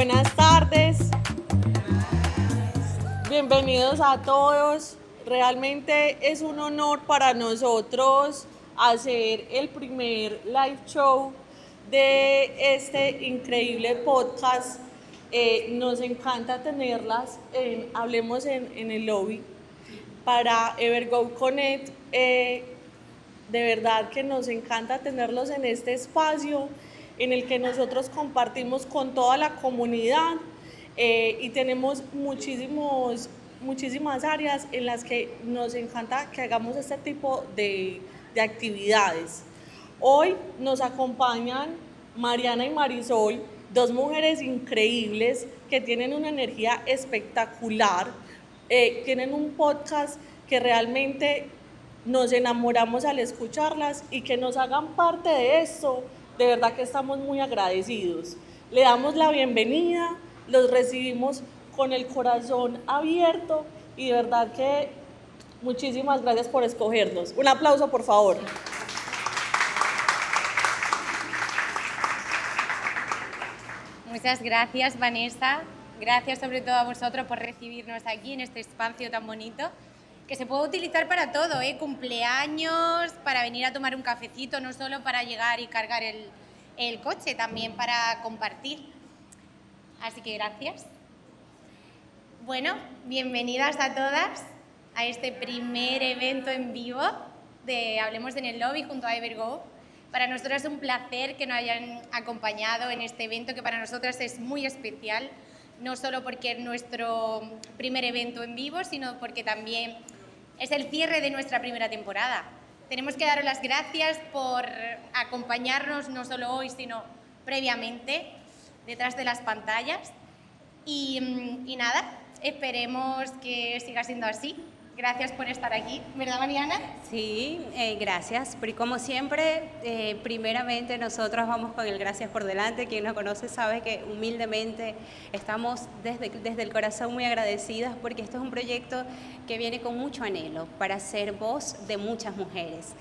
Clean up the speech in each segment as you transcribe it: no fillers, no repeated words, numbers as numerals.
Buenas tardes, bienvenidos a todos. Realmente es un honor para nosotros hacer el primer live show de este increíble podcast. Nos encanta tenerlas en Hablemos en el lobby para Evergo Connect. De verdad que nos encanta tenerlos en este espacio en el que nosotros compartimos con toda la comunidad y tenemos muchísimas áreas en las que nos encanta que hagamos este tipo de actividades. Hoy nos acompañan Mariana y Marisol, dos mujeres increíbles que tienen una energía espectacular, tienen un podcast que realmente nos enamoramos al escucharlas y que nos hagan parte de esto, de verdad que estamos muy agradecidos. Le damos la bienvenida, los recibimos con el corazón abierto y de verdad que muchísimas gracias por escogernos. Un aplauso, por favor. Muchas gracias, Vanessa. Gracias sobre todo a vosotros por recibirnos aquí en este espacio tan bonito, que se puede utilizar para todo, cumpleaños, para venir a tomar un cafecito, no solo para llegar y cargar el coche, también para compartir. Así que gracias. Bueno, bienvenidas a todas a este primer evento en vivo de Hablemos en el Lobby junto a Evergo. Para nosotros es un placer que nos hayan acompañado en este evento, que para nosotras es muy especial, no solo porque es nuestro primer evento en vivo, sino porque también es el cierre de nuestra primera temporada. Tenemos que daros las gracias por acompañarnos no solo hoy, sino previamente, detrás de las pantallas. Y nada, esperemos que siga siendo así. Gracias por estar aquí, ¿verdad, Mariana? Sí, gracias. Pero como siempre, primeramente nosotros vamos con el gracias por delante. Quien nos conoce sabe que humildemente estamos desde el corazón muy agradecidas porque esto es un proyecto que viene con mucho anhelo para ser voz de muchas mujeres.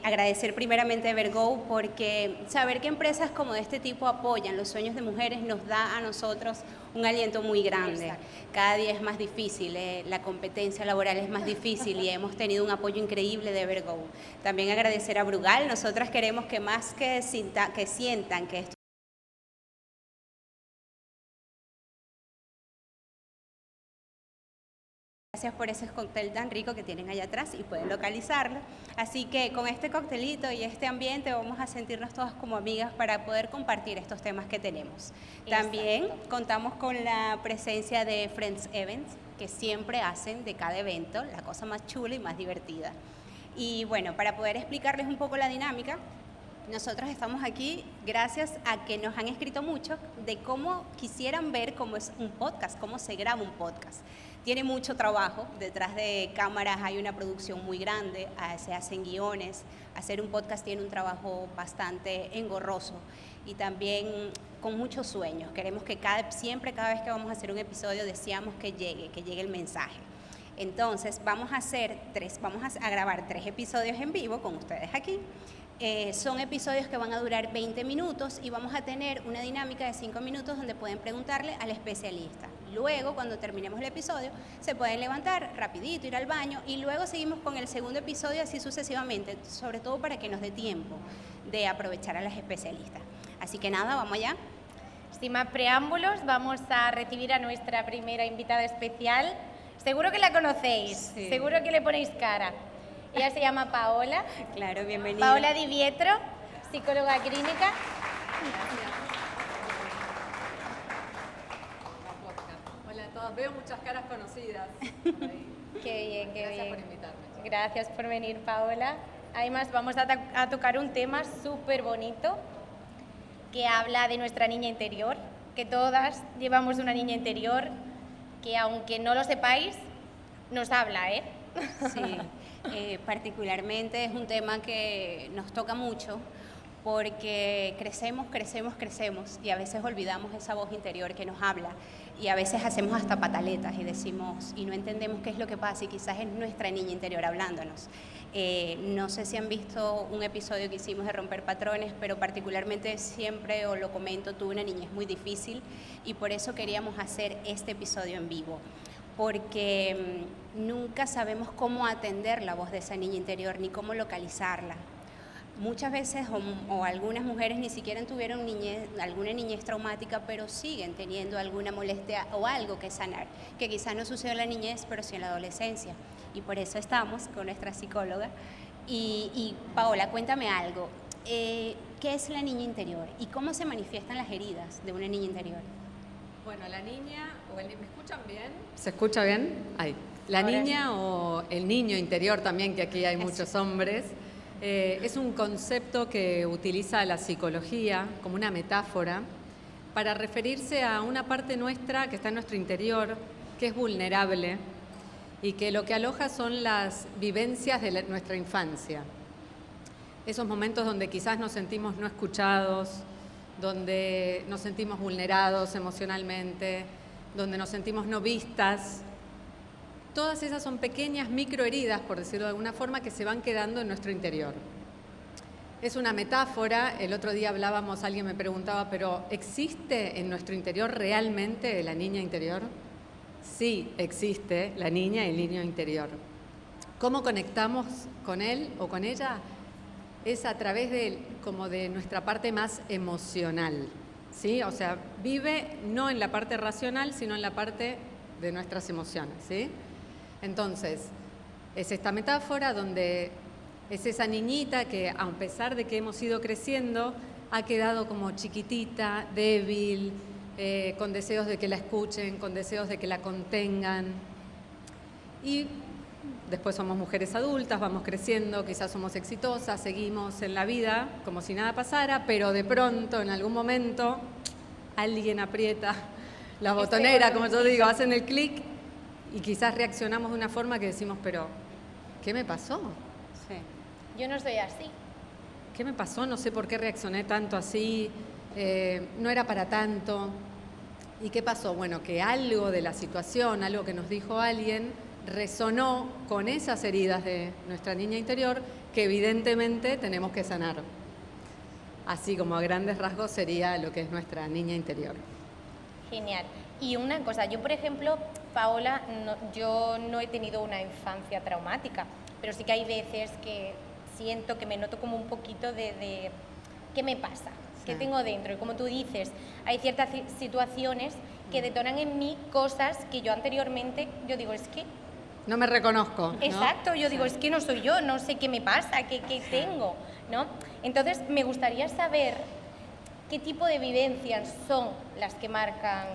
Agradecer primeramente a Evergo porque saber que empresas como de este tipo apoyan los sueños de mujeres nos da a nosotros un aliento muy grande. Exacto. Cada día es más difícil, la competencia laboral es más difícil y hemos tenido un apoyo increíble de Evergo. También agradecer a Brugal. Nosotras queremos que más que sientan que esto gracias por ese cóctel tan rico que tienen allá atrás y pueden localizarlo. Así que con este coctelito y este ambiente vamos a sentirnos todas como amigas para poder compartir estos temas que tenemos. También contamos con la presencia de Friends Events, que siempre hacen de cada evento la cosa más chula y más divertida. Y bueno, para poder explicarles un poco la dinámica, nosotros estamos aquí gracias a que nos han escrito mucho de cómo quisieran ver cómo es un podcast, cómo se graba un podcast. Tiene mucho trabajo, detrás de cámaras hay una producción muy grande, se hacen guiones, hacer un podcast tiene un trabajo bastante engorroso y también con muchos sueños. Queremos que cada vez que vamos a hacer un episodio deseamos que llegue el mensaje. Entonces vamos a grabar 3 episodios en vivo con ustedes aquí. Son episodios que van a durar 20 minutos y vamos a tener una dinámica de 5 minutos donde pueden preguntarle al especialista. Luego, cuando terminemos el episodio, se pueden levantar rapidito, ir al baño y luego seguimos con el segundo episodio así sucesivamente, sobre todo para que nos dé tiempo de aprovechar a las especialistas. Así que nada, vamos allá. Sin más preámbulos, vamos a recibir a nuestra primera invitada especial. Seguro que la conocéis, sí. Seguro que le ponéis cara. Ella se llama Paola. Claro, bienvenida. Paola Di Pietro, psicóloga clínica. Hola a todos, veo muchas caras conocidas. Qué bien, qué Gracias bien. por invitarme. Gracias por venir, Paola. Además, vamos a tocar un tema súper bonito que habla de nuestra niña interior, que todas llevamos una niña interior que, aunque no lo sepáis, nos habla, ¿eh? Sí. Particularmente es un tema que nos toca mucho porque crecemos y a veces olvidamos esa voz interior que nos habla y a veces hacemos hasta pataletas y decimos y no entendemos qué es lo que pasa y quizás es nuestra niña interior hablándonos. No sé si han visto un episodio que hicimos de romper patrones, pero particularmente siempre, os lo comento, tuve una niñez muy difícil y por eso queríamos hacer este episodio en vivo, porque nunca sabemos cómo atender la voz de esa niña interior ni cómo localizarla. Muchas veces o algunas mujeres ni siquiera tuvieron alguna niñez traumática, pero siguen teniendo alguna molestia o algo que sanar, que quizás no sucedió en la niñez, pero sí en la adolescencia. Y por eso estamos con nuestra psicóloga. Y Paola, cuéntame algo. ¿Qué es la niña interior y cómo se manifiestan las heridas de una niña interior? Bueno, la niña, ¿me escuchan bien? ¿Se escucha bien? Ahí. La Ahora niña o el niño interior también, que aquí hay muchos hombres, es un concepto que utiliza la psicología como una metáfora para referirse a una parte nuestra que está en nuestro interior, que es vulnerable y que lo que aloja son las vivencias de nuestra infancia. Esos momentos donde quizás nos sentimos no escuchados, donde nos sentimos vulnerados emocionalmente, donde nos sentimos no vistas. Todas esas son pequeñas microheridas, por decirlo de alguna forma, que se van quedando en nuestro interior. Es una metáfora. El otro día hablábamos, alguien me preguntaba, ¿pero existe en nuestro interior realmente la niña interior? Sí, existe la niña y el niño interior. ¿Cómo conectamos con él o con ella? Es a través de nuestra parte más emocional, ¿sí? O sea, vive no en la parte racional, sino en la parte de nuestras emociones, ¿sí? Entonces, es esta metáfora donde es esa niñita que, a pesar de que hemos ido creciendo, ha quedado como chiquitita, débil, con deseos de que la escuchen, con deseos de que la contengan. Y después somos mujeres adultas, vamos creciendo, quizás somos exitosas, seguimos en la vida como si nada pasara, pero de pronto, en algún momento, alguien aprieta la botonera, como yo digo, hacen el clic y quizás reaccionamos de una forma que decimos, pero, ¿qué me pasó? Sí. Yo no soy así. ¿Qué me pasó? No sé por qué reaccioné tanto así, no era para tanto. ¿Y qué pasó? Bueno, que algo de la situación, algo que nos dijo alguien, resonó con esas heridas de nuestra niña interior que evidentemente tenemos que sanar. Así como a grandes rasgos sería lo que es nuestra niña interior. Genial. Y una cosa, yo por ejemplo, Paola, yo no he tenido una infancia traumática, pero sí que hay veces que siento que me noto como un poquito de ¿qué me pasa? ¿Qué tengo dentro? Y como tú dices, hay ciertas situaciones que detonan en mí cosas que yo anteriormente, yo digo, es que... No me reconozco, ¿no? Exacto, yo digo, es que no soy yo, no sé qué me pasa, qué tengo, ¿no? Entonces, me gustaría saber qué tipo de vivencias son las que marcan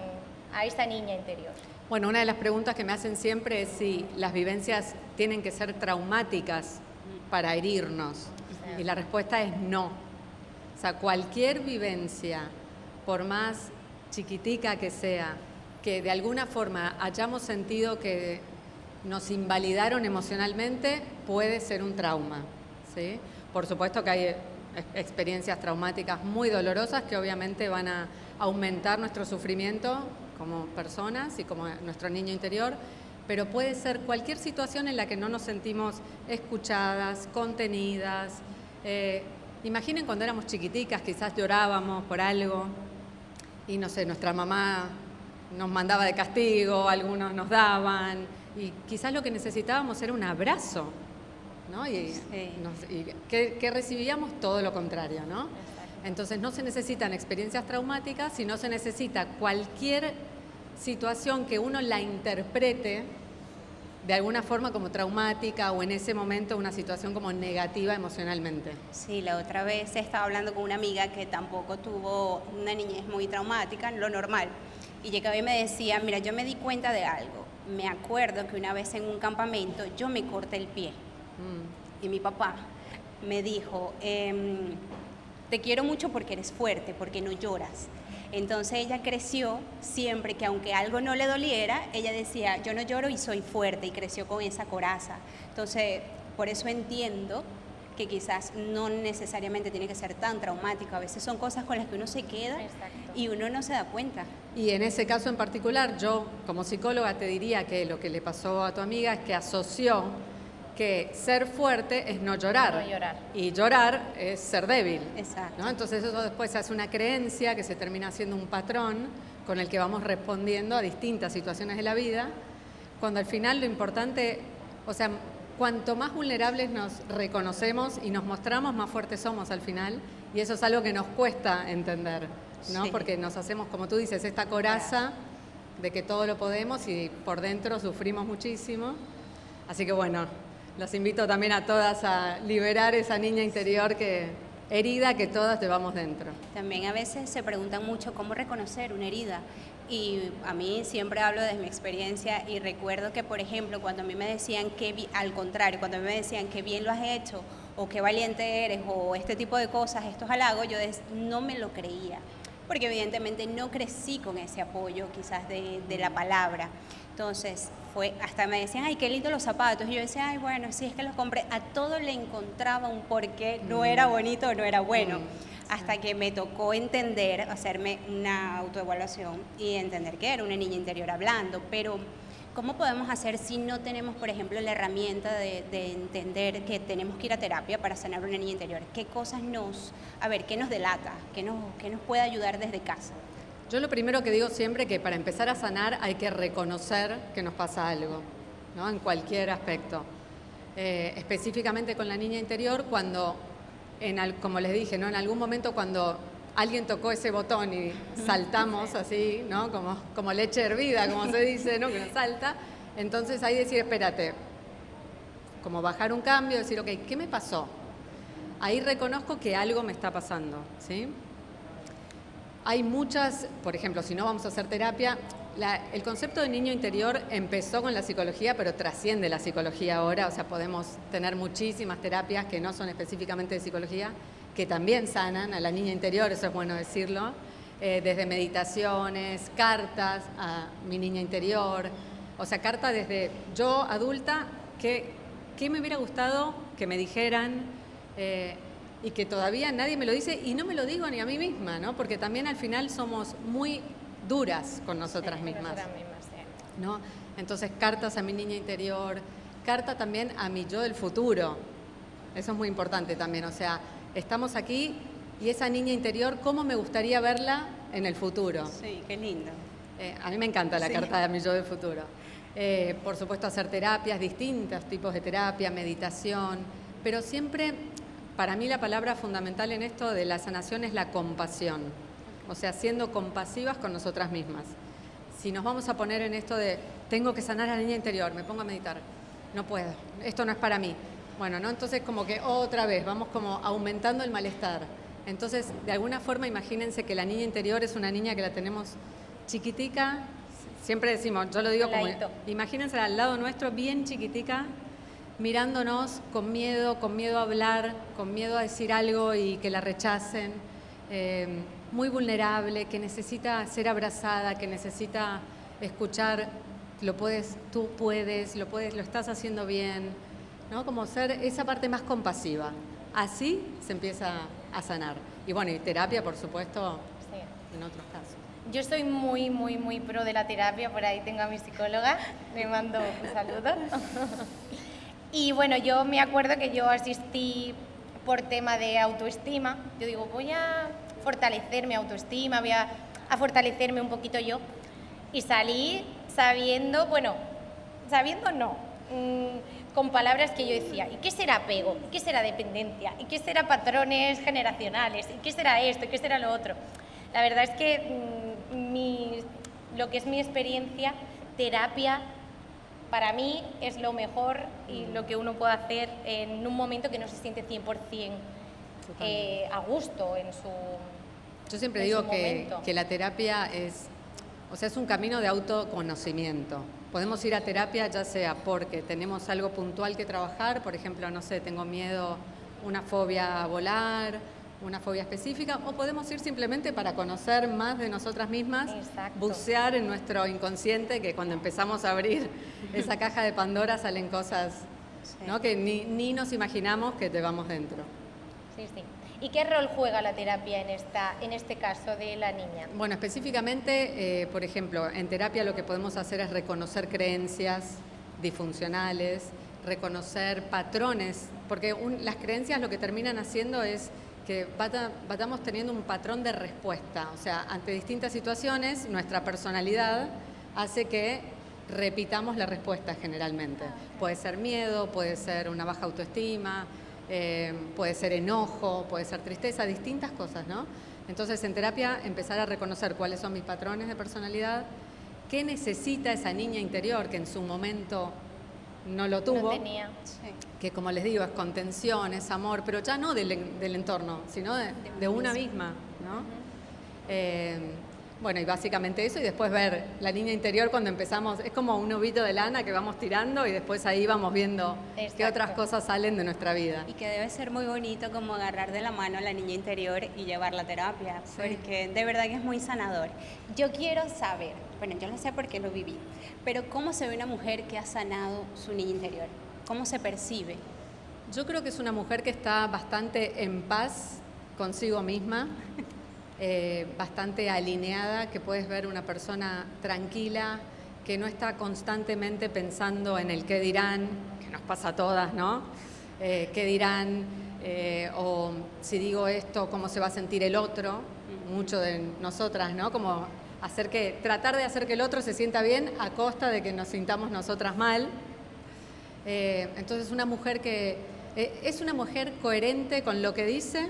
a esa niña interior. Bueno, una de las preguntas que me hacen siempre es si las vivencias tienen que ser traumáticas para herirnos. Sí. Y la respuesta es no. O sea, cualquier vivencia, por más chiquitica que sea, que de alguna forma hayamos sentido que nos invalidaron emocionalmente, puede ser un trauma, ¿sí? Por supuesto que hay experiencias traumáticas muy dolorosas que obviamente van a aumentar nuestro sufrimiento como personas y como nuestro niño interior, pero puede ser cualquier situación en la que no nos sentimos escuchadas, contenidas. Imaginen cuando éramos chiquiticas, quizás llorábamos por algo y no sé, nuestra mamá nos mandaba de castigo, algunos nos daban y quizás lo que necesitábamos era un abrazo, ¿no? Y que recibíamos todo lo contrario, ¿no? Entonces no se necesitan experiencias traumáticas, sino se necesita cualquier situación que uno la interprete de alguna forma como traumática o en ese momento una situación como negativa emocionalmente. Sí, la otra vez estaba hablando con una amiga que tampoco tuvo una niñez muy traumática, lo normal, y llegaba y me decía, mira, yo me di cuenta de algo. Me acuerdo que una vez en un campamento yo me corté el pie y mi papá me dijo, te quiero mucho porque eres fuerte, porque no lloras. Entonces ella creció siempre que aunque algo no le doliera, ella decía, yo no lloro y soy fuerte, y creció con esa coraza. Entonces, por eso entiendo que quizás no necesariamente tiene que ser tan traumático. A veces son cosas con las que uno se queda y uno no se da cuenta. Y en ese caso en particular, yo como psicóloga te diría que lo que le pasó a tu amiga es que asoció que ser fuerte es no llorar. No llorar. Y llorar es ser débil. Exacto. ¿No? Entonces eso después se hace una creencia que se termina haciendo un patrón con el que vamos respondiendo a distintas situaciones de la vida, cuando al final lo importante, o sea, cuanto más vulnerables nos reconocemos y nos mostramos, más fuertes somos al final, y eso es algo que nos cuesta entender, ¿no? Sí. Porque nos hacemos, como tú dices, esta coraza de que todo lo podemos y por dentro sufrimos muchísimo. Así que bueno, los invito también a todas a liberar esa niña interior herida que todas llevamos dentro. También a veces se preguntan mucho cómo reconocer una herida. Y a mí siempre hablo desde mi experiencia y recuerdo que, por ejemplo, cuando a mí me decían al contrario, cuando a mí me decían que bien lo has hecho o qué valiente eres o este tipo de cosas, estos halagos, yo no me lo creía, porque evidentemente no crecí con ese apoyo quizás de la palabra. Entonces, hasta me decían, ay, qué lindo los zapatos. Y yo decía, ay, bueno, sí, es que los compré. A todo le encontraba un porqué, no era bonito o no era bueno. Hasta que me tocó entender, hacerme una autoevaluación y entender que era una niña interior hablando. Pero, ¿cómo podemos hacer si no tenemos, por ejemplo, la herramienta de entender que tenemos que ir a terapia para sanar una niña interior? ¿Qué cosas qué nos delata? ¿Qué nos puede ayudar desde casa? Yo lo primero que digo siempre es que para empezar a sanar hay que reconocer que nos pasa algo, ¿no? En cualquier aspecto. Específicamente con la niña interior, cuando, como les dije, ¿no? En algún momento cuando alguien tocó ese botón y saltamos así, ¿no? Como leche hervida, como se dice, ¿no? Que nos salta. Entonces ahí decir, espérate, como bajar un cambio, decir, ok, ¿qué me pasó? Ahí reconozco que algo me está pasando, ¿sí? Hay muchas, por ejemplo, si no vamos a hacer terapia, el concepto de niño interior empezó con la psicología, pero trasciende la psicología ahora, o sea, podemos tener muchísimas terapias que no son específicamente de psicología, que también sanan a la niña interior, eso es bueno decirlo, desde meditaciones, cartas a mi niña interior, o sea, carta desde yo adulta, ¿qué me hubiera gustado que me dijeran? Y que todavía nadie me lo dice y no me lo digo ni a mí misma, ¿no? Porque también al final somos muy duras con nosotras mismas, ¿no? Entonces, cartas a mi niña interior, carta también a mi yo del futuro. Eso es muy importante también, o sea, estamos aquí y esa niña interior, ¿cómo me gustaría verla en el futuro? Sí, qué lindo. A mí me encanta la carta de mi yo del futuro. Por supuesto, hacer terapias, distintos tipos de terapia, meditación, pero siempre... Para mí la palabra fundamental en esto de la sanación es la compasión, o sea, siendo compasivas con nosotras mismas. Si nos vamos a poner en esto de tengo que sanar a la niña interior, me pongo a meditar, no puedo, esto no es para mí. Bueno, ¿no? Entonces como que otra vez vamos como aumentando el malestar. Entonces, de alguna forma imagínense que la niña interior es una niña que la tenemos chiquitica, siempre decimos, yo lo digo como, imagínense al lado nuestro bien chiquitica, mirándonos con miedo a hablar, con miedo a decir algo y que la rechacen, muy vulnerable, que necesita ser abrazada, que necesita escuchar, tú puedes, lo estás haciendo bien, ¿no? Como ser esa parte más compasiva. Así se empieza a sanar. Y bueno, y terapia, por supuesto, en otros casos. Yo soy muy, muy, muy pro de la terapia, por ahí tengo a mi psicóloga, le mando un saludo. Y bueno, yo me acuerdo que yo asistí por tema de autoestima. Yo digo, voy a fortalecer mi autoestima, voy a fortalecerme un poquito yo. Y salí sabiendo no, con palabras que yo decía, ¿y qué será apego? ¿Y qué será dependencia? ¿Y qué será patrones generacionales? ¿Y qué será esto? ¿Y qué será lo otro? La verdad es que lo que es mi experiencia, terapia, para mí es lo mejor y lo que uno puede hacer en un momento que no se siente 100% a gusto en su Yo siempre digo que la terapia es un camino de autoconocimiento. Podemos ir a terapia ya sea porque tenemos algo puntual que trabajar, por ejemplo, no sé, tengo miedo, una fobia a volar, una fobia específica, o podemos ir simplemente para conocer más de nosotras mismas, bucear en nuestro inconsciente, que cuando empezamos a abrir esa caja de Pandora salen cosas ¿no? Que ni nos imaginamos que llevamos dentro. Sí, sí. ¿Y qué rol juega la terapia en este caso de la niña? Bueno, específicamente, por ejemplo, en terapia lo que podemos hacer es reconocer creencias disfuncionales, reconocer patrones, porque las creencias lo que terminan haciendo es que vayamos teniendo un patrón de respuesta, o sea, ante distintas situaciones, nuestra personalidad hace que repitamos la respuesta generalmente. Puede ser miedo, puede ser una baja autoestima, puede ser enojo, puede ser tristeza, distintas cosas, ¿no? Entonces, en terapia, empezar a reconocer cuáles son mis patrones de personalidad, qué necesita esa niña interior que en su momento no lo tuvo, No tenía. que como les digo, es contención, es amor, pero ya no del entorno, sino de una misma, ¿no? Bueno, y básicamente eso, y después ver la niña interior cuando empezamos, es como un ovito de lana que vamos tirando y después ahí vamos viendo qué otras cosas salen de nuestra vida. Y que debe ser muy bonito como agarrar de la mano a la niña interior y llevarla a terapia, porque de verdad que es muy sanador. Yo quiero saber, bueno, yo lo sé porque lo viví, pero ¿cómo se ve una mujer que ha sanado su niña interior? ¿Cómo se percibe? Yo creo que es una mujer que está bastante en paz consigo misma, bastante alineada, que puedes ver una persona tranquila, que no está constantemente pensando en el qué dirán, que nos pasa a todas, ¿no? ¿Qué dirán? O si digo esto, ¿cómo se va a sentir el otro? Mucho de nosotras, ¿no? Como tratar de hacer que el otro se sienta bien a costa de que nos sintamos nosotras mal. Entonces, una mujer que es una mujer coherente con lo que dice,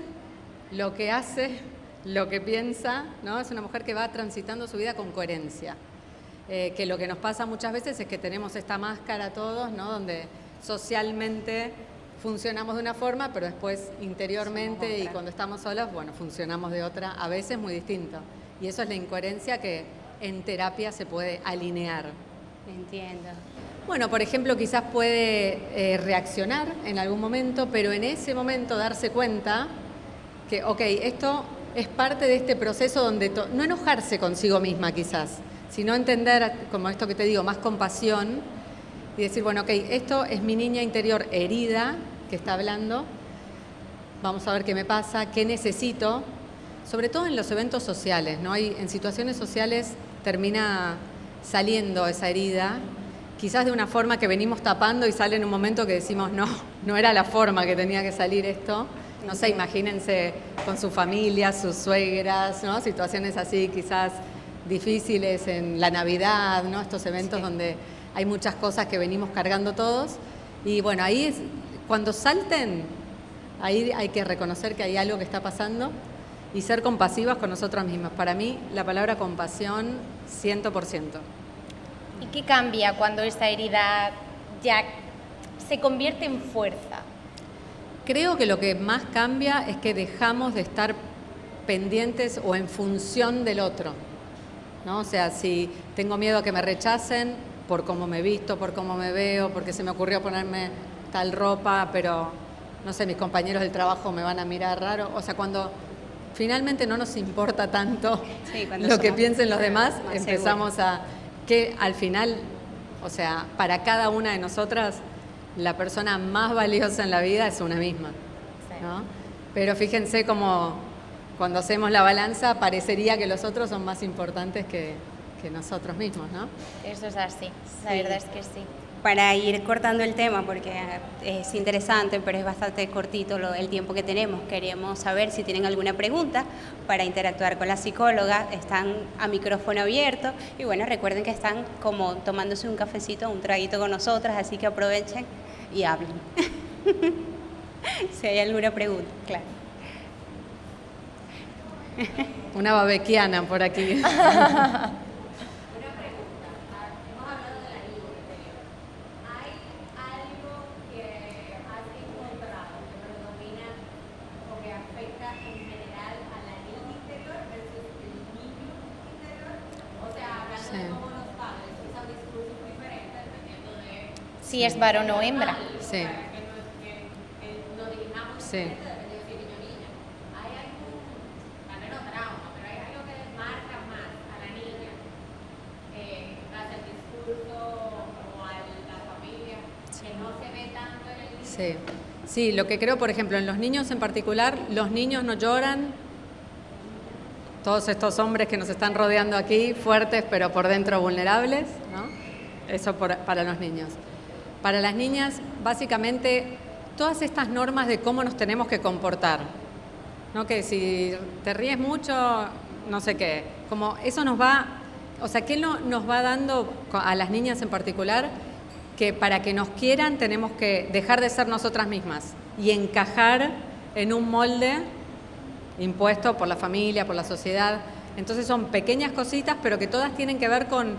lo que hace, lo que piensa, ¿no? Es una mujer que va transitando su vida con coherencia. Que lo que nos pasa muchas veces es que tenemos esta máscara todos, ¿no? Donde socialmente funcionamos de una forma, pero después interiormente y cuando estamos solos, bueno, funcionamos de otra, a veces muy distinto. Y eso es la incoherencia que en terapia se puede alinear. Entiendo. Bueno, por ejemplo, quizás puede reaccionar en algún momento, pero en ese momento darse cuenta que, ok, esto es parte de este proceso donde no enojarse consigo misma quizás, sino entender, como esto que te digo, más compasión y decir, bueno, ok, esto es mi niña interior herida que está hablando, vamos a ver qué me pasa, qué necesito, sobre todo en los eventos sociales, ¿no? En situaciones sociales termina saliendo esa herida, quizás de una forma que venimos tapando y sale en un momento que decimos, no era la forma que tenía que salir esto. No sé, imagínense con su familia, sus suegras, ¿no? Situaciones así quizás difíciles en la Navidad, ¿no? Estos eventos donde hay muchas cosas que venimos cargando todos. Y bueno, ahí es cuando salten, ahí hay que reconocer que hay algo que está pasando y ser compasivas con nosotras mismas. Para mí, la palabra compasión, 100%. ¿Y qué cambia cuando esa herida ya se convierte en fuerza? Creo que lo que más cambia es que dejamos de estar pendientes o en función del otro, ¿no? O sea, si tengo miedo a que me rechacen por cómo me visto, por cómo me veo, porque se me ocurrió ponerme tal ropa, pero no sé, mis compañeros del trabajo me van a mirar raro. O sea, cuando finalmente no nos importa tanto lo que piensen los demás, empezamos a que al final, o sea, para cada una de nosotras, la persona más valiosa en la vida es una misma, ¿no? Pero fíjense cómo cuando hacemos la balanza parecería que los otros son más importantes que nosotros mismos, ¿no? Eso es así, la verdad es que sí. Para ir cortando el tema, porque es interesante, pero es bastante cortito el tiempo que tenemos. Queríamos saber si tienen alguna pregunta para interactuar con la psicóloga. Están a micrófono abierto y bueno, recuerden que están como tomándose un cafecito, un traguito con nosotras, así que aprovechen y hablen. Si hay alguna pregunta, claro. Una babequiana por aquí. Si es varón o hembra. Sí. Sí. Que no se ve tanto Sí. Sí, lo que creo, por ejemplo, en los niños en particular, los niños no lloran. Todos estos hombres que nos están rodeando aquí, fuertes pero por dentro vulnerables, ¿no? Eso para los niños. Para las niñas, básicamente, todas estas normas de cómo nos tenemos que comportar, ¿no? Que si te ríes mucho, no sé qué. Como eso nos va, o sea, ¿qué nos va dando a las niñas en particular? Que para que nos quieran tenemos que dejar de ser nosotras mismas y encajar en un molde impuesto por la familia, por la sociedad. Entonces son pequeñas cositas, pero que todas tienen que ver con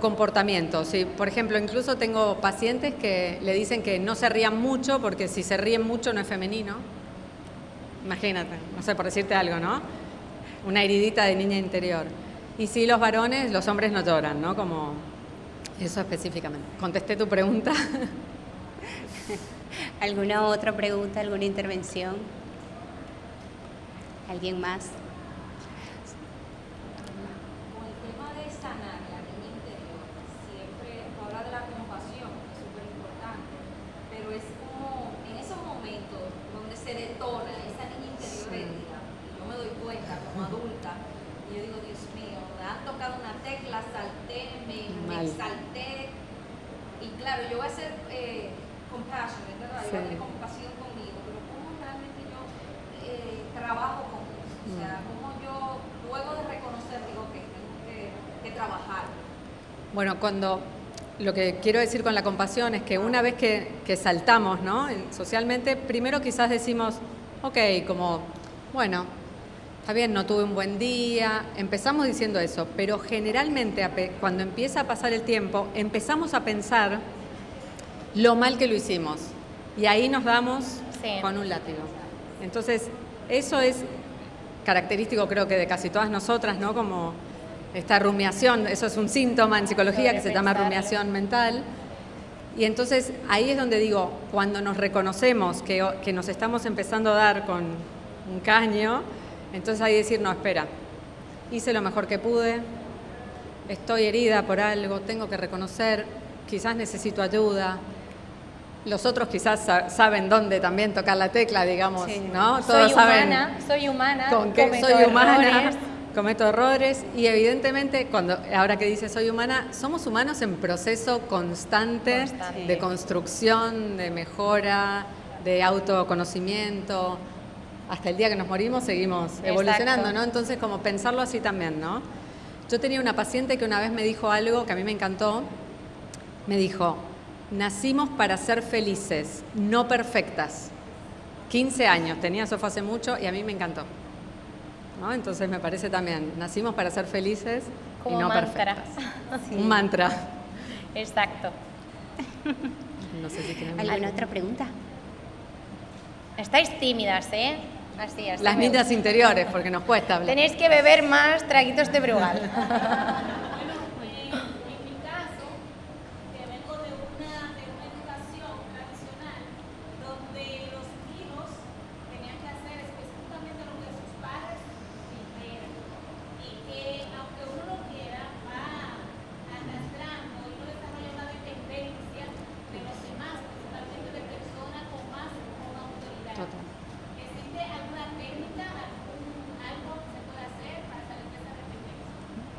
comportamientos. ¿Sí? Por ejemplo, incluso tengo pacientes que le dicen que no se rían mucho porque si se ríen mucho no es femenino. Imagínate, no sé, por decirte algo, ¿no? Una heridita de niña interior. Y sí, los varones, los hombres no lloran, ¿no? Como eso específicamente. ¿Contesté tu pregunta? ¿Alguna otra pregunta, alguna intervención? ¿Alguien más? Con el tema de sanar la niña interior, siempre habla de la compasión, que es súper importante, pero es como en esos momentos donde se detona esa niña interior herida, y yo me doy cuenta como adulta, y yo digo, Dios mío, me han tocado una tecla, salté, me exalté, y claro, yo voy a hacer compassion, ¿verdad? Yo voy a tener compasión conmigo, pero ¿cómo realmente yo trabajo con eso? O sea, ¿cómo yo, luego de reconocer, digo que tengo que trabajar? Bueno, lo que quiero decir con la compasión es que una vez que saltamos, ¿no? Socialmente, primero quizás decimos, ok, como, bueno, está bien, no tuve un buen día, empezamos diciendo eso, pero generalmente cuando empieza a pasar el tiempo, empezamos a pensar lo mal que lo hicimos y ahí nos damos con un látigo. Entonces, eso es característico creo que de casi todas nosotras, ¿no? Como esta rumiación, eso es un síntoma en psicología que se llama rumiación mental. Y entonces ahí es donde digo, cuando nos reconocemos que nos estamos empezando a dar con un caño, entonces hay que decir, no, espera, hice lo mejor que pude, estoy herida por algo, tengo que reconocer, quizás necesito ayuda. Los otros quizás saben dónde también tocar la tecla, digamos, sí. ¿No? Todos soy humana, con que soy humana, cometo errores y evidentemente ahora que dice soy humana, somos humanos en proceso constante. De construcción, de mejora, de autoconocimiento. Hasta el día que nos morimos seguimos evolucionando, ¿no? Entonces como pensarlo así también, ¿no? Yo tenía una paciente que una vez me dijo algo que a mí me encantó. Me dijo, nacimos para ser felices, no perfectas. 15 años, tenía eso fue hace mucho y a mí me encantó, ¿no? Entonces me parece también, nacimos para ser felices como y no mantra. perfectas. Sí. Un mantra. Exacto. No sé si tienen ¿Alguna otra pregunta? Estáis tímidas, ¿eh? Así. Las niñas interiores, porque nos cuesta hablar. Tenéis que beber más traguitos de Brugal.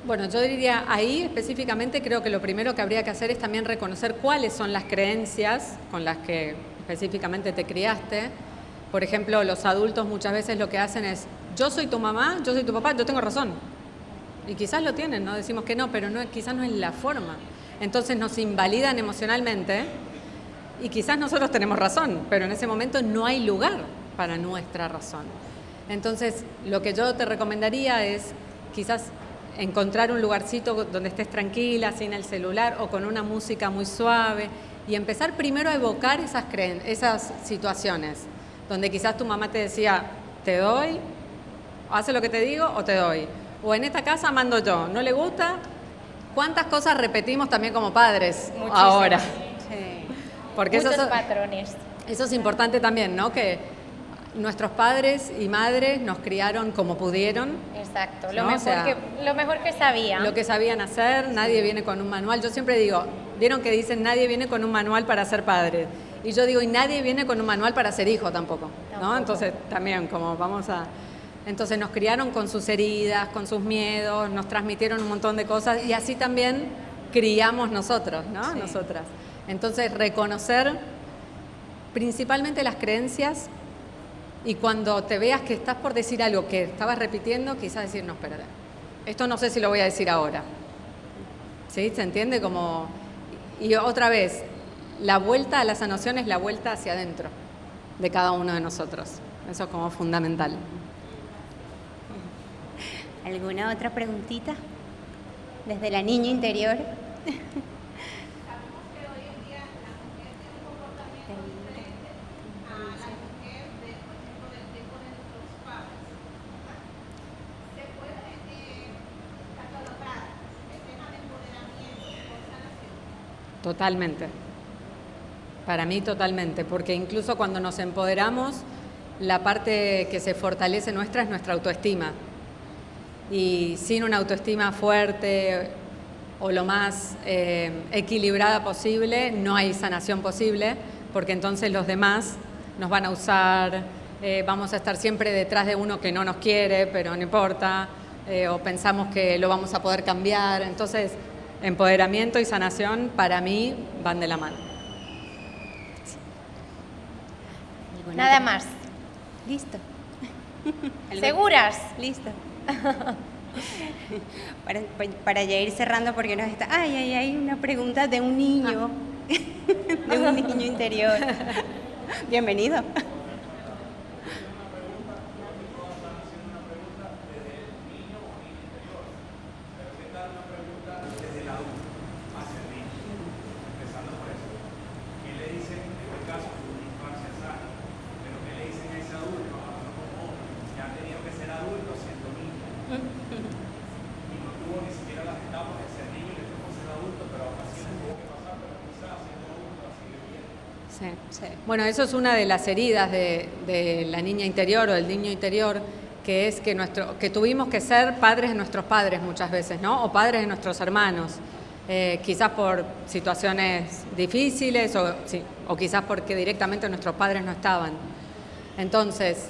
Bueno, yo diría ahí específicamente creo que lo primero que habría que hacer es también reconocer cuáles son las creencias con las que específicamente te criaste. Por ejemplo, los adultos muchas veces lo que hacen es, yo soy tu mamá, yo soy tu papá, yo tengo razón. Y quizás lo tienen, no decimos que no, pero quizás no es la forma. Entonces nos invalidan emocionalmente y quizás nosotros tenemos razón, pero en ese momento no hay lugar para nuestra razón. Entonces, lo que yo te recomendaría es quizás encontrar un lugarcito donde estés tranquila, sin el celular o con una música muy suave y empezar primero a evocar esas situaciones donde quizás tu mamá te decía, te doy, hace lo que te digo o te doy. O en esta casa mando yo, ¿no le gusta? ¿Cuántas cosas repetimos también como padres ahora? Sí. Porque muchos patrones. Eso es importante también, ¿no? Que nuestros padres y madres nos criaron como pudieron. Exacto, ¿no? lo mejor que sabían. Lo que sabían hacer, nadie viene con un manual. Yo siempre digo, vieron que dicen nadie viene con un manual para ser padre. Y yo digo, y nadie viene con un manual para ser hijo tampoco, ¿no? Tampoco. Entonces también como vamos a... Entonces nos criaron con sus heridas, con sus miedos, nos transmitieron un montón de cosas y así también criamos nosotros, ¿no? Sí. Nosotras. Entonces reconocer principalmente las creencias y cuando te veas que estás por decir algo que estabas repitiendo, quizás decir, no, espérate, esto no sé si lo voy a decir ahora. ¿Sí? ¿Se entiende? Como... Y otra vez, la vuelta a la sanación es la vuelta hacia adentro de cada uno de nosotros. Eso es como fundamental. ¿Alguna otra preguntita? Desde la niña interior. Totalmente. Para mí totalmente, porque incluso cuando nos empoderamos, la parte que se fortalece nuestra es nuestra autoestima. Y sin una autoestima fuerte o lo más equilibrada posible, no hay sanación posible, porque entonces los demás nos van a usar, vamos a estar siempre detrás de uno que no nos quiere, pero no importa, o pensamos que lo vamos a poder cambiar. Entonces, empoderamiento y sanación para mí van de la mano. Nada más. Listo. ¿Seguras? Listo. Para ya ir cerrando porque nos está... Hay una pregunta de un niño, de un niño interior. Bienvenido. Sí. Sí. Bueno, eso es una de las heridas de la niña interior o del niño interior, que es que tuvimos que ser padres de nuestros padres muchas veces, ¿no? O padres de nuestros hermanos, quizás por situaciones difíciles o quizás porque directamente nuestros padres no estaban. Entonces,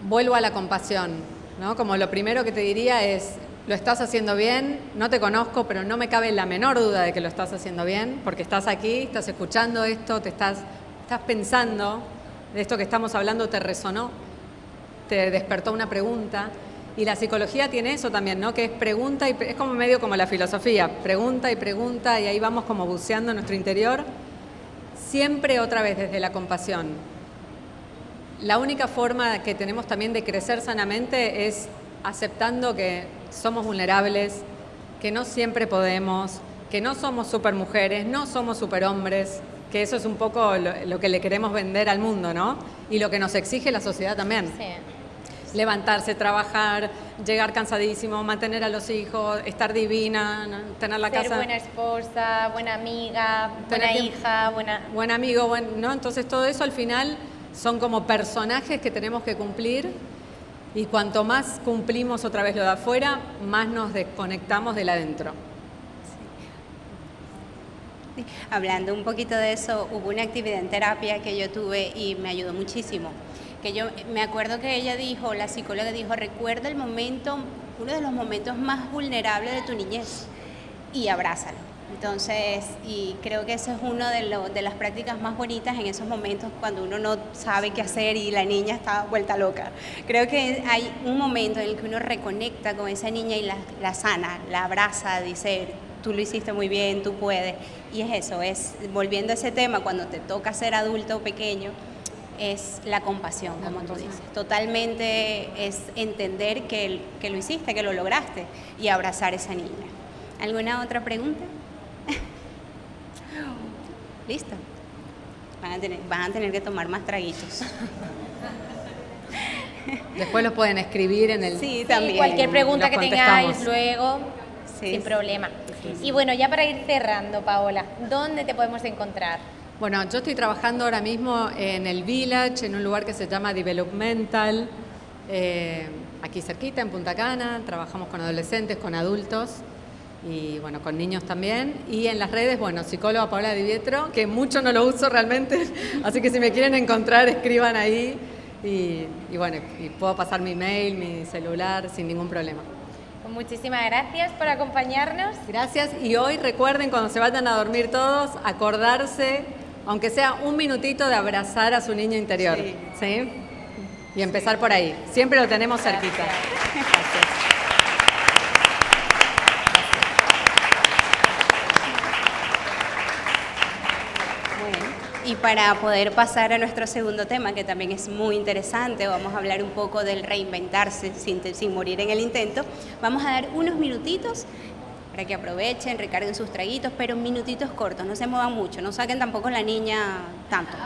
vuelvo a la compasión, ¿no? Como lo primero que te diría es, lo estás haciendo bien, no te conozco, pero no me cabe la menor duda de que lo estás haciendo bien, porque estás aquí, estás escuchando esto, estás pensando, de esto que estamos hablando te resonó, te despertó una pregunta. Y la psicología tiene eso también, ¿no? Que es pregunta y es como medio como la filosofía, pregunta y ahí vamos como buceando en nuestro interior, siempre otra vez desde la compasión. La única forma que tenemos también de crecer sanamente es aceptando que somos vulnerables, que no siempre podemos, que no somos supermujeres, no somos superhombres, que eso es un poco lo que le queremos vender al mundo, ¿no? Y lo que nos exige la sociedad también. Sí. Levantarse, trabajar, llegar cansadísimo, mantener a los hijos, estar divina, ¿no? Tener la Ser casa... buena esposa, buena amiga, buena Tener hija, buena... Buen amigo, ¿no? Entonces todo eso al final son como personajes que tenemos que cumplir y cuanto más cumplimos otra vez lo de afuera, más nos desconectamos del adentro. Hablando un poquito de eso, hubo una actividad en terapia que yo tuve y me ayudó muchísimo. Que yo me acuerdo que ella dijo, la psicóloga dijo, recuerda el momento, uno de los momentos más vulnerables de tu niñez y abrázalo. Entonces, y creo que eso es una de las prácticas más bonitas en esos momentos cuando uno no sabe qué hacer y la niña está vuelta loca. Creo que hay un momento en el que uno reconecta con esa niña y la sana, la abraza, dice, tú lo hiciste muy bien, tú puedes. Y es eso, es volviendo a ese tema, cuando te toca ser adulto o pequeño, es la compasión, como tú dices. Totalmente es entender que lo hiciste, que lo lograste y abrazar a esa niña. ¿Alguna otra pregunta? Listo. Van a tener que tomar más traguitos. Después los pueden escribir en el... Sí, Sí, también. cualquier pregunta Los que tengáis contestamos. luego, Sí, sin sí. problema. Sí, sí. Y bueno, ya para ir cerrando, Paola, ¿dónde te podemos encontrar? Bueno, yo estoy trabajando ahora mismo en el Village, en un lugar que se llama Developmental, aquí cerquita, en Punta Cana. Trabajamos con adolescentes, con adultos y bueno, con niños también. Y en las redes, bueno, psicóloga Paola Di Pietro, que mucho no lo uso realmente, así que si me quieren encontrar, escriban ahí y bueno, y puedo pasar mi mail, mi celular sin ningún problema. Pues muchísimas gracias por acompañarnos. Gracias, y hoy recuerden cuando se vayan a dormir todos, acordarse, aunque sea un minutito, de abrazar a su niño interior, ¿sí? Y empezar por ahí. Siempre lo tenemos cerquita. Gracias. Y para poder pasar a nuestro segundo tema, que también es muy interesante, vamos a hablar un poco del reinventarse sin morir en el intento. Vamos a dar unos minutitos para que aprovechen, recarguen sus traguitos, pero minutitos cortos, no se muevan mucho, no saquen tampoco la niña tanto.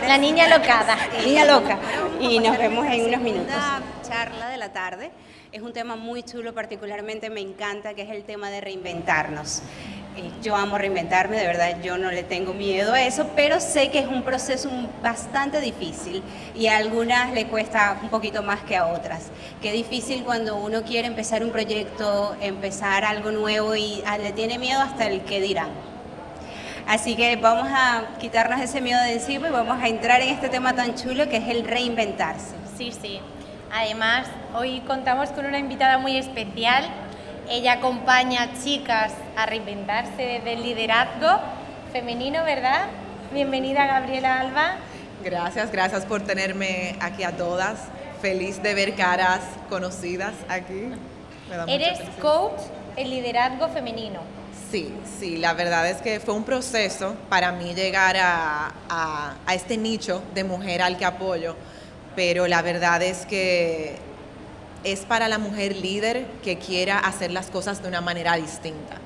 La niña locada. Niña loca. Y nos vemos en unos minutos. La charla de la tarde es un tema muy chulo, particularmente me encanta, que es el tema de reinventarnos. Yo amo reinventarme, de verdad yo no le tengo miedo a eso, pero sé que es un proceso bastante difícil y a algunas le cuesta un poquito más que a otras. Qué difícil cuando uno quiere empezar un proyecto, empezar algo nuevo y le tiene miedo hasta el qué dirán. Así que vamos a quitarnos ese miedo de encima y vamos a entrar en este tema tan chulo que es el reinventarse. Sí, sí. Además, hoy contamos con una invitada muy especial. Ella acompaña a chicas a reinventarse desde el liderazgo femenino, ¿verdad? Bienvenida, Gabriela Alba. Gracias por tenerme aquí a todas. Feliz de ver caras conocidas aquí. Me da mucha Eres felicidad. coach en liderazgo femenino. Sí, la verdad es que fue un proceso para mí llegar a este nicho de mujer al que apoyo, pero la verdad es que es para la mujer líder que quiera hacer las cosas de una manera distinta.